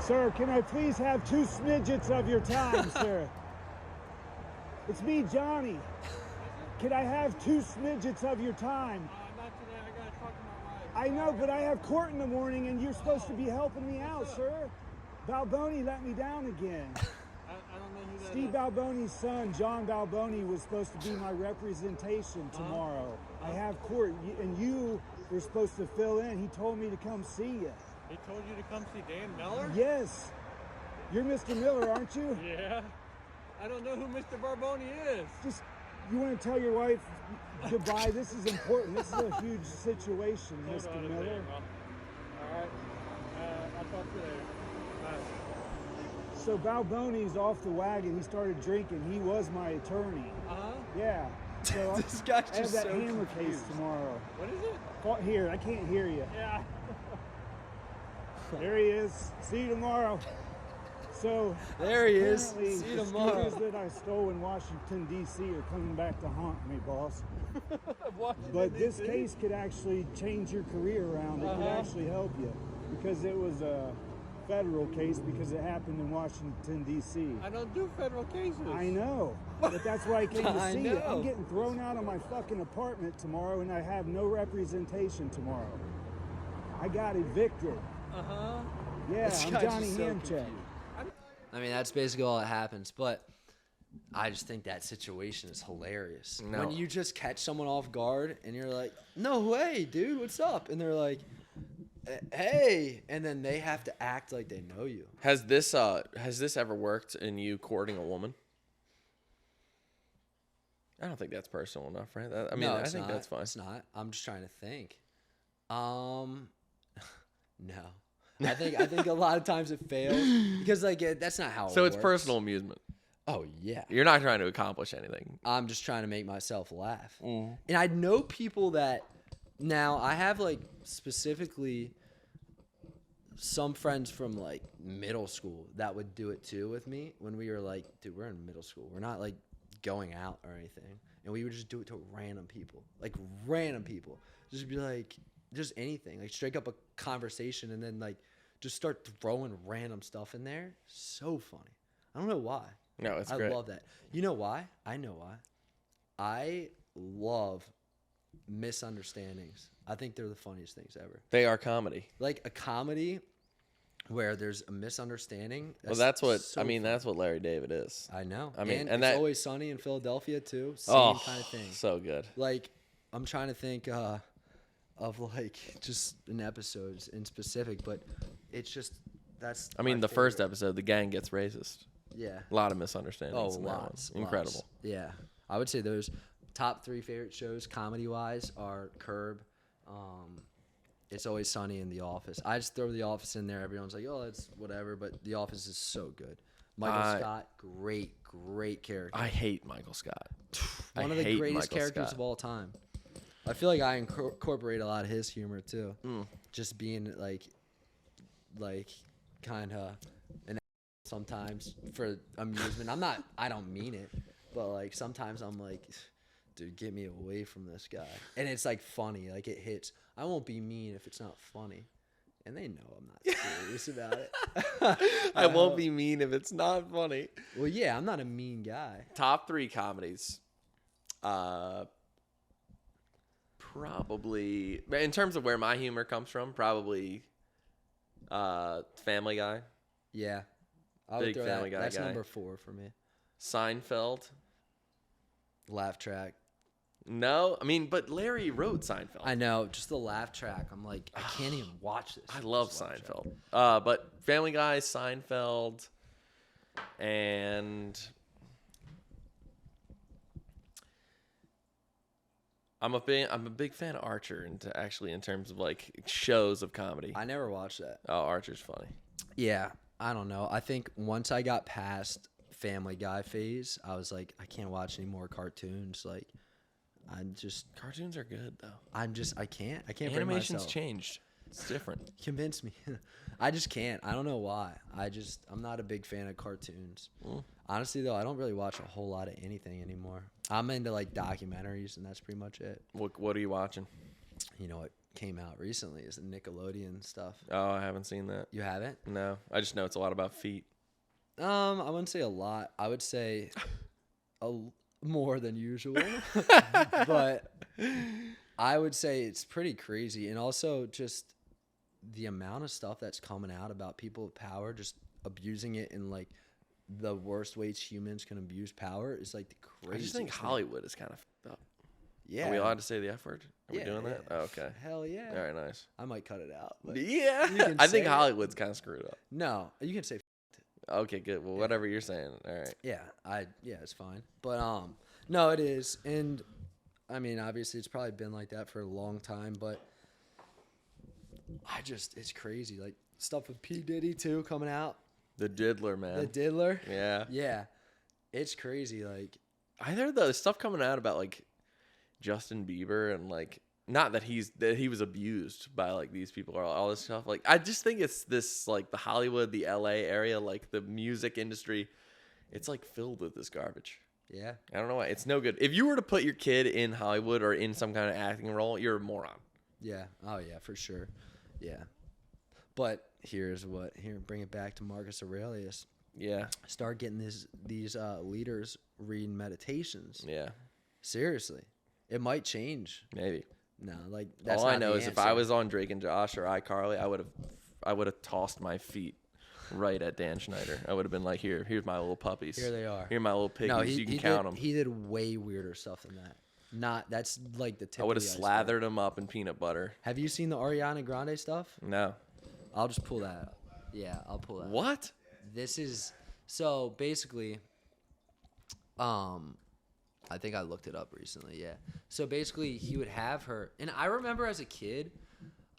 Sir, can I please have 2 smidgets of your time, sir? It's me, Johnny. Can I have 2 smidgets of your time? Not today. I gotta talk to my wife. I know, but I have court in the morning and you're supposed to be helping me out, sir. Balboni let me down again. I don't know who that Steve is. Balboni's son, John Balboni, was supposed to be my representation tomorrow. I have court, and you were supposed to fill in. He told me to come see you. He told you to come see Dan Miller? Yes. You're Mr. Miller, aren't you? Yeah. I don't know who Mr. Barboni is. Just, you want to tell your wife goodbye? This is important. This is a huge situation, Hold Mr. on a Miller. second, Mom. All right. I'll talk to you later. Bye. So Balboni's off the wagon. He started drinking. He was my attorney. Uh-huh. Yeah. So This guy's I have just that so hammer confused. case tomorrow. What is it? Here, I can't hear you. Yeah. There he is. See you tomorrow. So There he is. apparently See you the tomorrow. scooters that I stole in Washington, D.C. are coming back to haunt me, boss. Washington, But this D.C.? case could actually change your career around. It could actually help you because it was a federal case because it happened in Washington, D.C. I don't do federal cases. I know, but that's why I came to I see you. know. I'm getting thrown out of my fucking apartment tomorrow and I have no representation tomorrow. I got evicted. Uh-huh. Yeah, This I'm guy's Johnny just so Hamcheck. confused. I mean, that's basically all that happens. But I just think that situation is hilarious. No. When you just catch someone off guard and you're like, no way, dude, what's up? And they're like, hey. And then they have to act like they know you. Has this ever worked in you courting a woman? I don't think that's personal enough, right? I mean, No, I it's think not. that's fine. It's not. I'm just trying to think. No. I think a lot of times it fails because like that's not how. So it it's works. personal amusement. Oh yeah. You're not trying to accomplish anything. I'm just trying to make myself laugh. Mm. And I know people that now I have like specifically some friends from like middle school that would do it too with me when we were like, dude, we're in middle school. We're not like going out or anything. And we would just do it to random people. Like random people. Just be like, just anything. Like strike up a conversation and then like just start throwing random stuff in there. So funny. I don't know why. No, it's I great. love that. You know why? I know why. I love misunderstandings. I think they're the funniest things ever. They are comedy. Like a comedy where there's a misunderstanding. Well, that's what so I mean. fun. That's what Larry David is. I know. I mean, and and it's that- Always Sunny in Philadelphia too. Same Oh, kind of thing. so good. Like I'm trying to think of like just an episodes in specific, but it's just that's. I mean, my the first favorite. episode, the gang gets racist. Yeah. A lot of misunderstandings. Oh, in that one. lots. Incredible. Lots. Yeah. I would say those top 3 favorite shows comedy wise are Curb, It's Always Sunny, and The Office. I just throw The Office in there. Everyone's like, oh, that's whatever, but The Office is so good. Michael Scott, great character. I hate Michael Scott. One of I the hate greatest Michael characters Scott. of all time. I feel like I incorporate a lot of his humor too. Mm. Just being like kind of an sometimes for amusement. I don't mean it, but like sometimes I'm like, dude, get me away from this guy. And it's like funny, like it hits. I won't be mean if it's not funny. And they know I'm not serious about it. I won't be mean if it's not funny. Well, yeah, I'm not a mean guy. Top 3 comedies. Probably in terms of where my humor comes from, probably Family Guy, Yeah. I would Big throw Family that. Guy That's guy. number 4 for me. Seinfeld. Laugh track. No, I mean, but Larry wrote Seinfeld. I know, just the laugh track. I'm like, I can't even watch this. I love Just laugh track. Seinfeld. But Family Guy, Seinfeld, and I'm a big fan of Archer, in terms of like shows of comedy. I never watched that. Oh, Archer's funny. Yeah, I don't know. I think once I got past Family Guy phase, I was like, I can't watch any more cartoons. Like, Cartoons are good though. I can't bring Animation's myself. changed. It's different. Convince me. I just can't. I don't know why. I'm not a big fan of cartoons. Honestly though, I don't really watch a whole lot of anything anymore. I'm into like documentaries and that's pretty much it. What are you watching? You know what came out recently is the Nickelodeon stuff. Oh, I haven't seen that. You haven't? No, I just know it's a lot about feet. I wouldn't say a lot. I would say more than usual. But I would say it's pretty crazy. And also just the amount of stuff that's coming out about people with power just abusing it in like the worst ways humans can abuse power is like the craziest. I just think thing. Hollywood is kind of fucked up. Yeah. Are we allowed to say the F word? Are we Yeah, doing that? yeah. Oh, okay. Hell yeah. All right, nice. I might cut it out. But Yeah. You can I think say it. Hollywood's kind of screwed up. no, you can say Okay, good. Well, whatever you're saying. All right. yeah, it's fine. But no, it is. And I mean, obviously it's probably been like that for a long time, but it's crazy. Like stuff with P. Diddy too coming out. The Diddler, man. The Diddler. Yeah. Yeah. It's crazy. Like I heard the stuff coming out about like Justin Bieber and like not that he was abused by like these people or all this stuff. Like I just think it's this like the Hollywood, the LA area, like the music industry, it's like filled with this garbage. yeah. I don't know why. It's no good. If you were to put your kid in Hollywood or in some kind of acting role, you're a moron. Yeah. Oh yeah, for sure. Yeah. But bring it back to Marcus Aurelius. Yeah. Start getting these leaders reading meditations. Yeah. Seriously. It might change. Maybe. No, like that's All I not know the is if answer. I was on Drake and Josh or iCarly, I would have tossed my feet right at Dan Schneider. I would have been like, here's my little puppies. Here they are. Here are my little piggies. You can count them. He did way weirder stuff than that. That's like the tip. I would of have the iceberg. slathered them up in peanut butter. Have you seen the Ariana Grande stuff? No. I'll just pull that up. Yeah, I'll pull that. What? This is so basically. I think I looked it up recently. Yeah. So basically, he would have her, and I remember as a kid,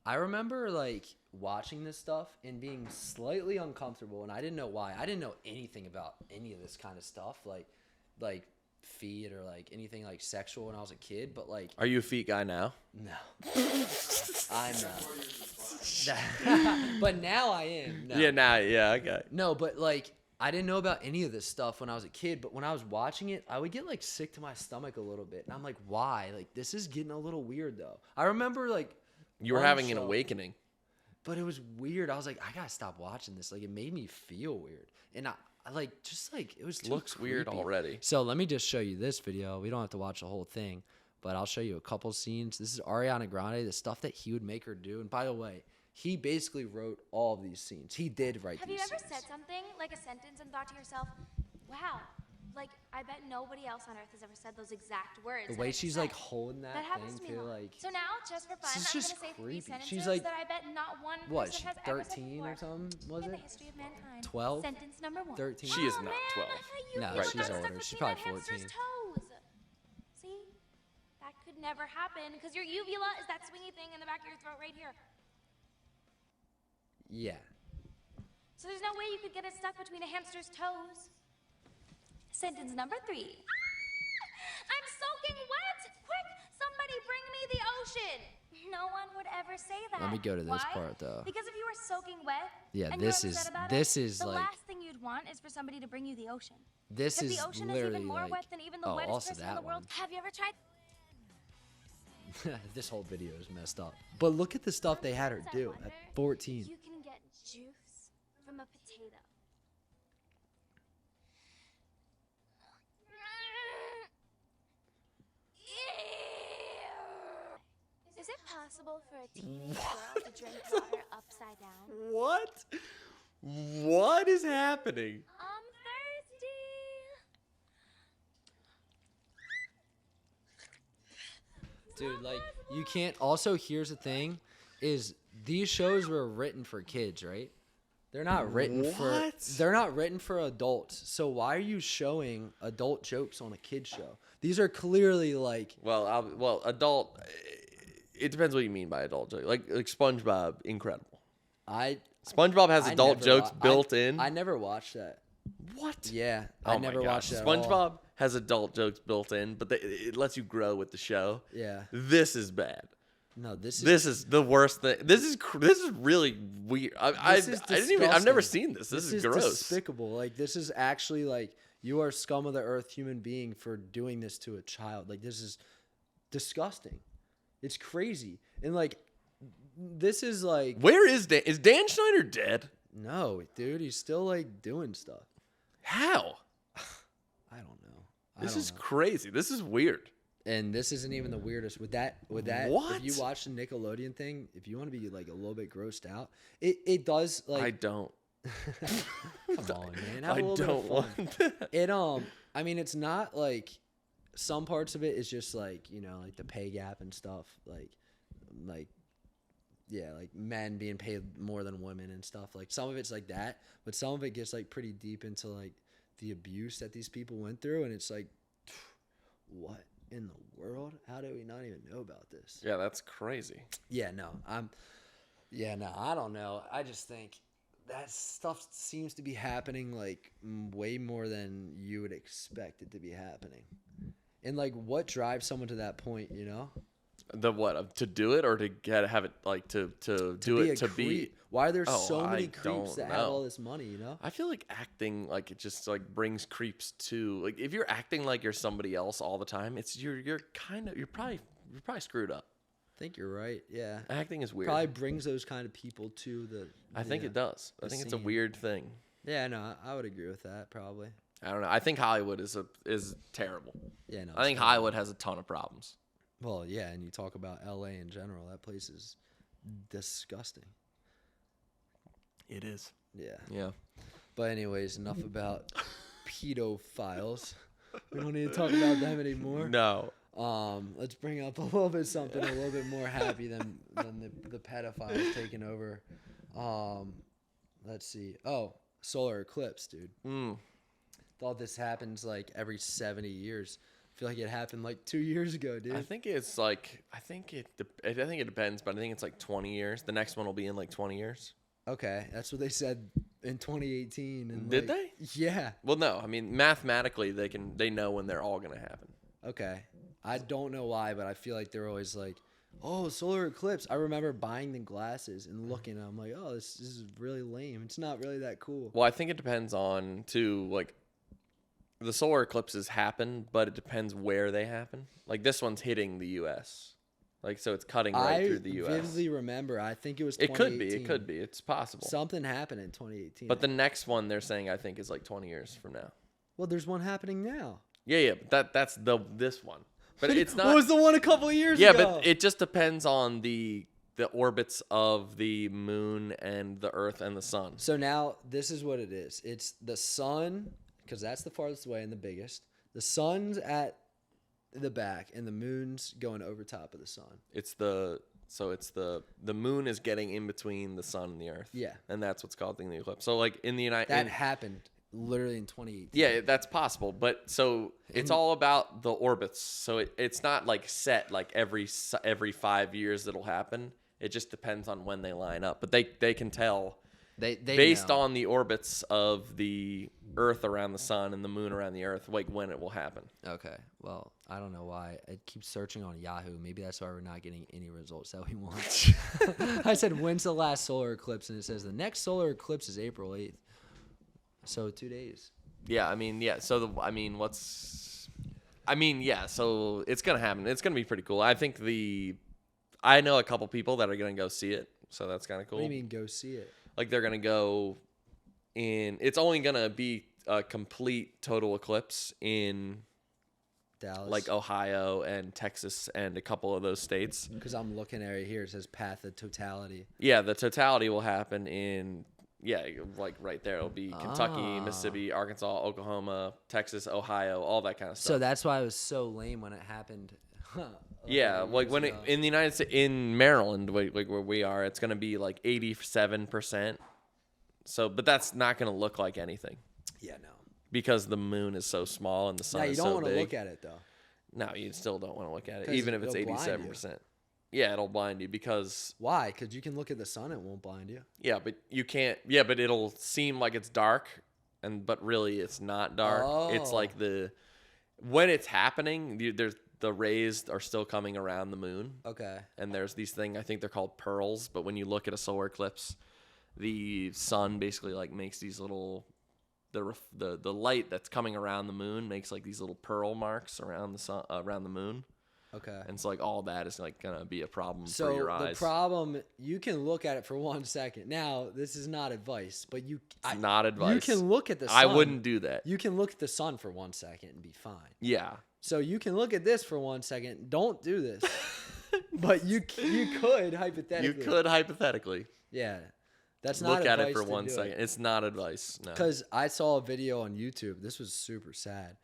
like watching this stuff and being slightly uncomfortable, and I didn't know why. I didn't know anything about any of this kind of stuff, like feet or like anything like sexual when I was a kid. But like, Are you a feet guy now? no, I'm not. But now I am. No. Yeah, now, yeah, okay. No, but like I didn't know about any of this stuff when I was a kid, but when I was watching it, I would get like sick to my stomach a little bit. And I'm like, why? Like this is getting a little weird though. I remember like You were one having an show- awakening. But it was weird. I was like, I gotta stop watching this. Like it made me feel weird. And I like just like it was too Looks weird creepy. already. So let me just show you this video. We don't have to watch the whole thing, but I'll show you a couple scenes. This is Ariana Grande, the stuff that he would make her do. And by the way, he basically wrote all of these scenes. He did write Have these you ever scenes. said something, like a sentence, and thought to yourself, wow, like, I bet nobody else on earth has ever said those exact words. The that way I just she's said. like holding that, That happens to thing me too, a lot. like So now, just for fun, is I'm just gonna say creepy. 3 sentences She's like- that I bet not one what? person She's has ever said 13 or before. something, was In it? the history of mankind. 12? Sentence number 1. 13? She is Oh, not man, 12. I thought you No, you she's got stuck older. She's between that probably hamster's 14. toes. See? That could never happen because your uvula is that swingy thing in the back of your throat right here. Yeah. So there's no way you could get it stuck between a hamster's toes. Sentence number 3. I'm soaking wet! Quick, somebody bring me the ocean! No one would ever say that. Let me go to this Why? part, though. Because if you were soaking wet, Yeah, and this you're is- upset about this it, is the like- last thing you'd want is for somebody to bring you the ocean. This Because is the ocean is literally even more like wet than even the oh, wettest also person in that the world. one. Have you ever tried? This whole video is messed up. But look at the stuff they had her Sometimes I do wonder, at 14. You can get juice from a potato. possible for a teenage girl to drink water upside down? What? What is happening? I'm thirsty. Dude, like, you can't. Also, here's the thing: is these shows were written for kids, right? They're not written for. They're not written for adults. So why are you showing adult jokes on a kid show? These are clearly like. Well, adult. It depends what you mean by adult joke. Like SpongeBob, incredible. SpongeBob has adult jokes built in. I never watched that. What? Yeah, Oh I my never gosh. watched that. SpongeBob has adult jokes built in, but it lets you grow with the show. Yeah. This is bad. No, this is the worst thing. This is really weird. I've never seen this. This is gross. Despicable. Like, this is actually like, you are scum of the earth human being for doing this to a child. Like, this is disgusting. It's crazy. And like, this is like, where is Dan? Is Dan Schneider dead? No, dude, he's still like doing stuff. How? I don't know. This is crazy. This is weird. And this isn't even the weirdest. With that, What? if you watch the Nickelodeon thing, if you want to be like a little bit grossed out, it does like. I don't. Come on, man. Have I a little bit don't of fun. want that. It I mean, it's not like some parts of it is just like, you know, like the pay gap and stuff, like yeah, like men being paid more than women and stuff. Like, some of it's like that, but some of it gets like pretty deep into like the abuse that these people went through, and it's like, what in the world? How do we not even know about this? Yeah, that's crazy. Yeah, no, I don't know. I just think that stuff seems to be happening like way more than you would expect it to be happening. And like, what drives someone to that point, you know? The what? To do it, or to have it like to do it to be? Why are there Oh, so many I creeps don't that know. have all this money, you know? I feel like acting like it just like brings creeps to, like, if you're acting like you're somebody else all the time, it's you're probably screwed up. I think you're right. Yeah. Acting is weird. Probably brings those kind of people to the. I think it does. I think it's a scene. weird thing. Yeah, no, I would agree with that. Probably. I don't know. I think Hollywood is terrible. Yeah, no. I think Hollywood has a ton of problems. Well, yeah, and you talk about L.A. in general. That place is disgusting. It is. Yeah. Yeah. But anyways, enough about pedophiles. We don't need to talk about them anymore. No. Let's bring up a little bit something a little bit more happy than the pedophiles taking over. Let's see. Oh, solar eclipse, dude. Thought this happens like every 70 years. I feel like it happened like 2 years ago, dude. I think it's like I think it depends, but I think it's like 20 years. The next one will be in like 20 years. Okay, that's what they said in 2018. And Did like, they? Yeah. Well, no. I mean, mathematically, they know when they're all gonna happen. Okay. I don't know why, but I feel like they're always like, oh, solar eclipse. I remember buying the glasses and looking, and I'm like, oh, this is really lame. It's not really that cool. Well, I think it depends on too, like, the solar eclipses happen, but it depends where they happen. Like, this one's hitting the U.S. Like, so it's cutting right through the U.S. I vividly remember. I think it was It 2018. could be. It's possible. Something happened in 2018. But the next one they're saying, I think, is like 20 years from now. Well, there's one happening now. Yeah, but that's this one. But it's not. What was the one a couple of years yeah, ago? but it just depends on the orbits of the moon and the Earth and the sun. So now this is what it is. It's the sun, because that's the farthest away and the biggest. The sun's at the back, and the moon's going over top of the sun. It's the moon is getting in between the sun and the Earth. Yeah. And that's what's causing the eclipse. So like in the That happened literally in 2018. Yeah, that's possible. But so it's all about the orbits. So it's not like set like every 5 years it'll happen. It just depends on when they line up. But they can tell They based know. on the orbits of the Earth around the sun and the moon around the Earth, like when it will happen. Okay. Well, I don't know why. I keep searching on Yahoo. Maybe that's why we're not getting any results that we want. I said, when's the last solar eclipse? And it says the next solar eclipse is April 8th. So 2 days. Yeah, I mean, yeah. So so it's gonna happen. It's gonna be pretty cool. I think I know a couple people that are gonna go see it, so that's kind of cool. What do you mean go see it? Like they're gonna go in. It's only gonna be a complete total eclipse in Dallas. like Ohio and Texas and a couple of those states. Because I'm looking at it here. It says path of totality. Yeah, the totality will happen in, like right there. It'll be Kentucky, Mississippi, Arkansas, Oklahoma, Texas, Ohio, all that kind of stuff. So that's why it was so lame when it happened. Yeah, like when it, in the United States, in Maryland, like where we are, it's going to be like 87%. So, but that's not going to look like anything. Yeah, no. Because the moon is so small and the sun Yeah, you is don't so want to big. look at it though. No, you still don't want to look at it, 'Cause even if it's it'll blind you. 87%. Yeah, it'll blind you because Why? Because you can look at the sun, it won't blind you. yeah, but you can't. Yeah, but it'll seem like it's dark, but really it's not dark. It's Oh. like when it's happening, there's the rays are still coming around the moon. Okay. And there's these things, I think they're called pearls, but when you look at a solar eclipse, the sun basically like makes these little the light that's coming around the moon makes like these little pearl marks around the sun, around the moon. Okay. And so like all that is like gonna be a problem So for your eyes. the problem, you can look at it for 1 second. Now, this is not advice, but It's not advice. You can look at the sun. I wouldn't do that. You can look at the sun for 1 second and be fine. Yeah. So you can look at this for 1 second. Don't do this. But you could hypothetically. You could hypothetically Yeah. That's not look at advice it for to 1 do second. It's not advice. No. Because I saw a video on YouTube. This was super sad.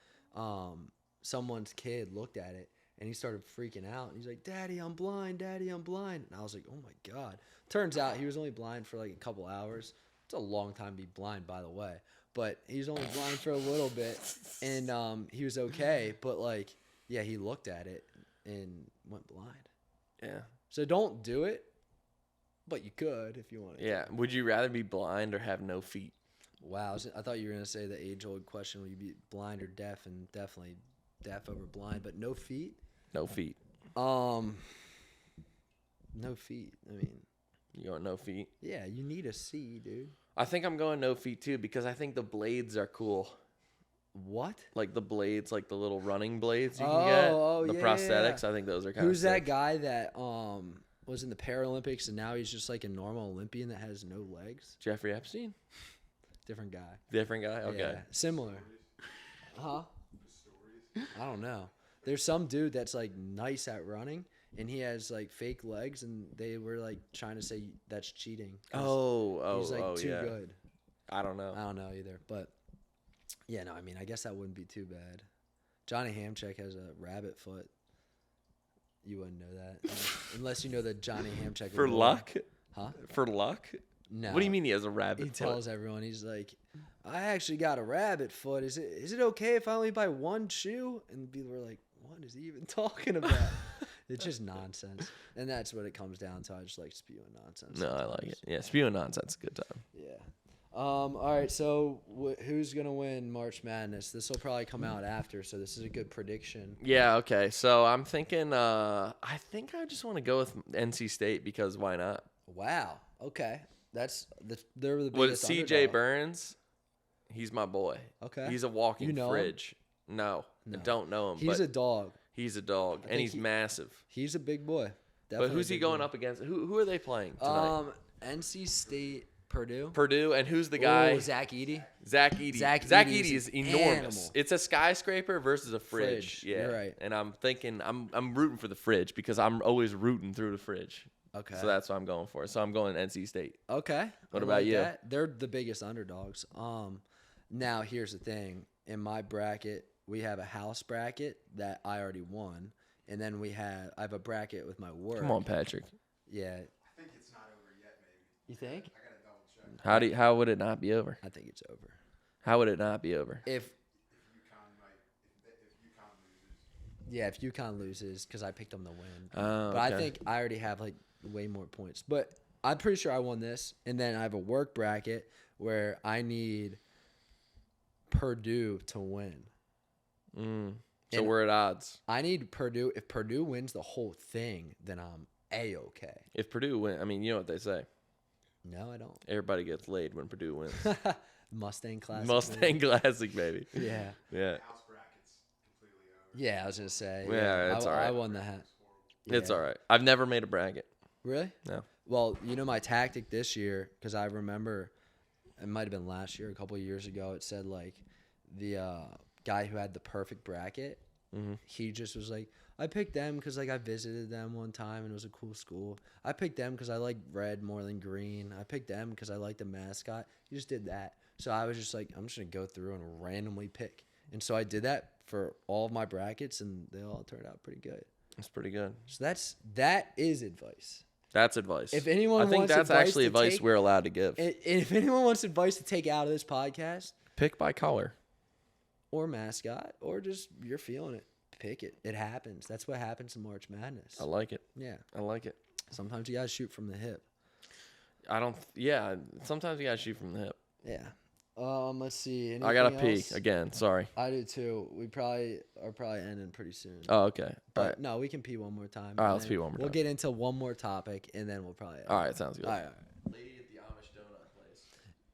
Someone's kid looked at it and he started freaking out. And he's like, "Daddy, I'm blind. Daddy, I'm blind." And I was like, "Oh my God." Turns out he was only blind for like a couple hours. It's a long time to be blind, by the way. But he was only blind for a little bit. And he was okay. But like, yeah, he looked at it and went blind. Yeah. So don't do it. But you could if you wanted. Yeah. Would you rather be blind or have no feet? Wow, I thought you were gonna say the age-old question: will you be blind or deaf? And definitely deaf over blind, but no feet. No feet. No feet. I mean, You want no feet? yeah, you need a C, dude. I think I'm going no feet too because I think the blades are cool. What? Like the blades, like the little running blades you Oh, can get. oh, The yeah, prosthetics. yeah. I think those are kind of Who's that guy that was in the Paralympics and now he's just like a normal Olympian that has no legs? Jeffrey Epstein? Different guy. Different guy? Okay. Yeah, similar. Huh? I don't know. There's some dude that's like nice at running and he has like fake legs and they were like trying to say that's cheating. 'Cause he's like too yeah. good. I don't know. I don't know either, but yeah, no, I mean, I guess that wouldn't be too bad. Johnny Hamchick has a rabbit foot. You wouldn't know that unless you know that Johnny Hamchick. For won. luck? Huh? For luck? No. What do you mean he has a rabbit He foot? tells everyone, he's like, "I actually got a rabbit foot. Is it okay if I only buy one shoe?" And people were like, "What is he even talking about?" It's just nonsense, and that's what it comes down to. I just like spewing nonsense. No, I like it. Yeah, spewing nonsense is a good time. Yeah. All right. So who's gonna win March Madness? This will probably come out after, so this is a good prediction. Yeah, okay. So I'm thinking I think I just want to go with NC State because why not? Wow. Okay. They're the biggest With CJ underdog. Burns, he's my boy. Okay. He's a walking You know him? fridge. No, I don't know him. He's but a dog. he's a dog, and think he's massive. He's a big boy. But Definitely who's a he big going boy. up against? Who are they playing tonight? NC State, Purdue. Purdue, and who's the guy? Oh, Zach Edey. Zach Edey. Zach Zach Edey Edey is is an enormous. animal. It's a skyscraper versus a fridge. Fridge, Yeah, you're right. And I'm thinking I'm rooting for the fridge because I'm always rooting through the fridge. Okay. So that's what I'm going for. So I'm going NC State. Okay. What I about like you? that. They're the biggest underdogs. Now here's the thing. In my bracket, we have a house bracket that I already won, and then I have a bracket with my work. Come on, Patrick. Yeah. I think it's not over yet, maybe. You think? I gotta double check. How would it not be over? I think it's over. How would it not be over? If If UConn UConn loses. loses, because I picked them to win. Oh, But I okay. think I already have like way more points. But I'm pretty sure I won this. And then I have a work bracket where I need Purdue to win. So And- we're at odds. I need Purdue. If Purdue wins the whole thing, then I'm A-okay. If Purdue win, I mean, you know what they say. No, I don't. Everybody gets laid when Purdue wins. Mustang Classic. Mustang Classic, baby. Yeah. Yeah. House bracket's completely over. Yeah, I was going to say. Yeah, it's all right. I won the hat. It's Yeah. all right. I've never made a bracket. Really? No. Well, you know my tactic this year, because I remember it might have been last year, a couple of years ago, it said like the guy who had the perfect bracket He just was like, I picked them because like I visited them one time and it was a cool school. I picked them because I like red more than green. I picked them because I like the mascot. He just did that. So I was just like, I'm just gonna go through and randomly pick. And so I did that for all of my brackets, and they all turned out pretty good. That's pretty good. So that is advice. That's advice. If anyone I think wants that's advice actually to advice take- we're allowed to give. If anyone wants advice to take out of this podcast, Pick by color. or mascot, or just you're feeling it, pick it. It happens. That's what happens in March Madness. I like it. Yeah. I like it. Sometimes you gotta shoot from the hip. Yeah, sometimes you gotta shoot from the hip. Yeah. Let's see. I gotta Anything pee else? again. Sorry. I do too. We are probably ending pretty soon. Oh, okay. But no, we can pee one more time. All right, and let's then pee one more We'll time. get into one more topic, and then we'll probably. All right, sounds good. All right. Lady at the Amish donut place.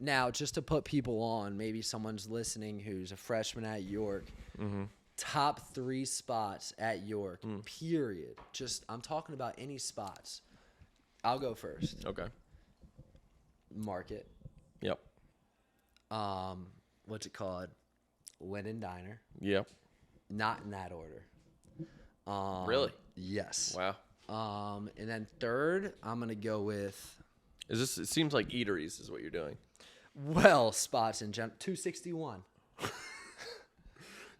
Now, just to put people on, maybe someone's listening who's a freshman at York. Top 3 spots at York. Period. Just I'm talking about any spots. I'll go first. Okay. Market. Yep. What's it called? Linden Diner. Yep. Not in that order. Really? Yes. Wow. And then third, I'm gonna go with It seems like eateries is what you're doing. spots in general. 261.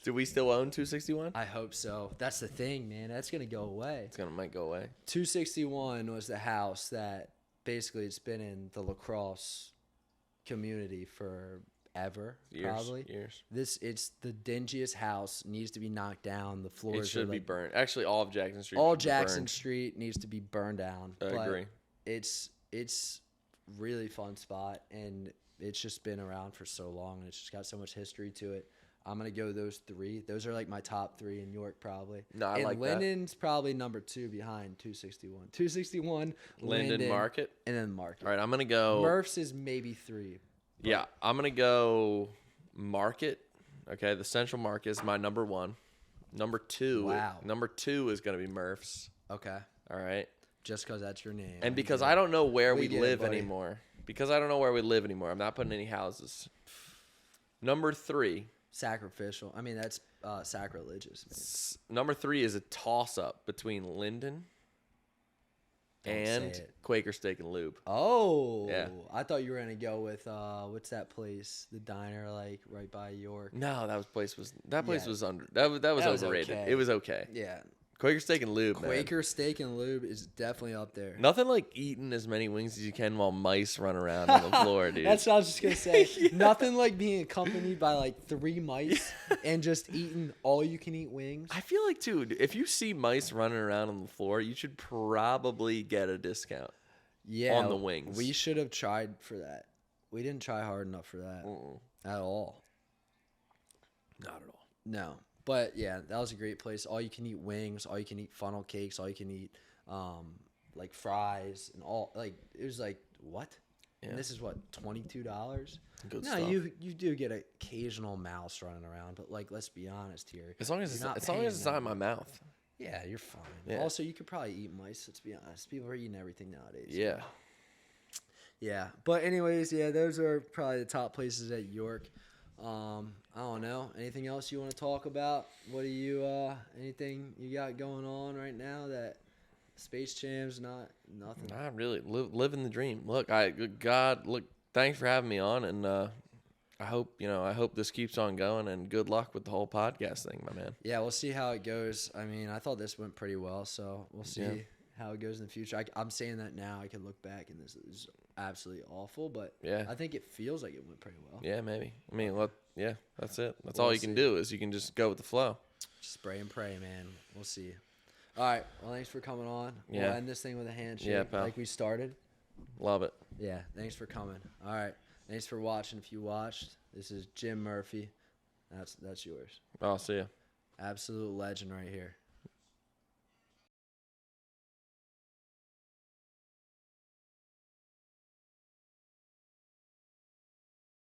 Do we still own 261? I hope so. That's the thing, man. That's gonna go away. Might go away. 261 was the house that basically it's been in the lacrosse community forever. Probably. Years. It's the dingiest house. Needs to be knocked down. The floors It should are be like, burned. Actually, all of Jackson Street. all should be Jackson burned. Street needs to be burned down. I agree. It's really fun spot, and it's just been around for so long, and it's just got so much history to it. I'm gonna go those 3. Those are like my top 3 in York, probably. No, I and like that. Linden's probably number 2 behind 261. 261, Linden Market. and then Market. All right, I'm gonna go. Murph's is maybe 3. Yeah, I'm gonna go Market. Okay, the Central Market is my number 1. Number 2. Wow. Number 2 is gonna be Murph's. Okay, All right, just because that's your name. and because I don't know where we get it, live buddy. anymore. I'm not putting any houses. Number 3. Sacrificial. I mean, that's sacrilegious. Man. Number 3 is a toss-up between Linden Don't and say it. Quaker Steak and Lube. Oh, Yeah. I thought you were gonna go with what's that place? The diner, like right by York. No, that place was Yeah. under. That was That was overrated. okay. It was okay. Yeah, Quaker Steak and Lube, man. Quaker Steak and Lube is definitely up there. Nothing like eating as many wings as you can while mice run around on the floor, dude. That's what I was just gonna say. Nothing like being accompanied by like 3 mice and just eating all you can eat wings. I feel like, dude, if you see mice running around on the floor, you should probably get a discount. Yeah, on the wings. We should have tried for that. We didn't try hard enough for that at all. Not at all. No. But yeah, that was a great place. All you can eat wings, all you can eat funnel cakes, all you can eat like fries and all like it was like what? Yeah. And this is what, $22? Good no, stuff. you do get an occasional mouse running around, but like let's be honest here. As long as You're it's paying not them. in my mouth. Yeah, you're fine. Yeah. Also, you could probably eat mice. Let's be honest. People are eating everything nowadays. Yeah. Yeah. But anyways, yeah, those are probably the top places at York. I don't know. Anything else you want to talk about? What do you anything you got going on right now that Space Jam's nothing? Not really. Living the dream. Look, thanks for having me on, and I hope this keeps on going, and good luck with the whole podcast thing, my man. Yeah, we'll see how it goes. I mean, I thought this went pretty well, so we'll see Yeah. how it goes in the future. I'm saying that now. I can look back, and this is absolutely awful, but Yeah. I think it feels like it went pretty well. Yeah, maybe. I mean, that's it. That's We'll all you can see. do is you can just go with the flow. Just pray and pray, man. We'll see. All right. Well, thanks for coming on. We'll Yeah. end this thing with a handshake Yeah, pal. like we started. Love it. Yeah. Thanks for coming. All right. Thanks for watching. If you watched, this is Jim Murphy. That's yours. I'll see you. Absolute legend right here.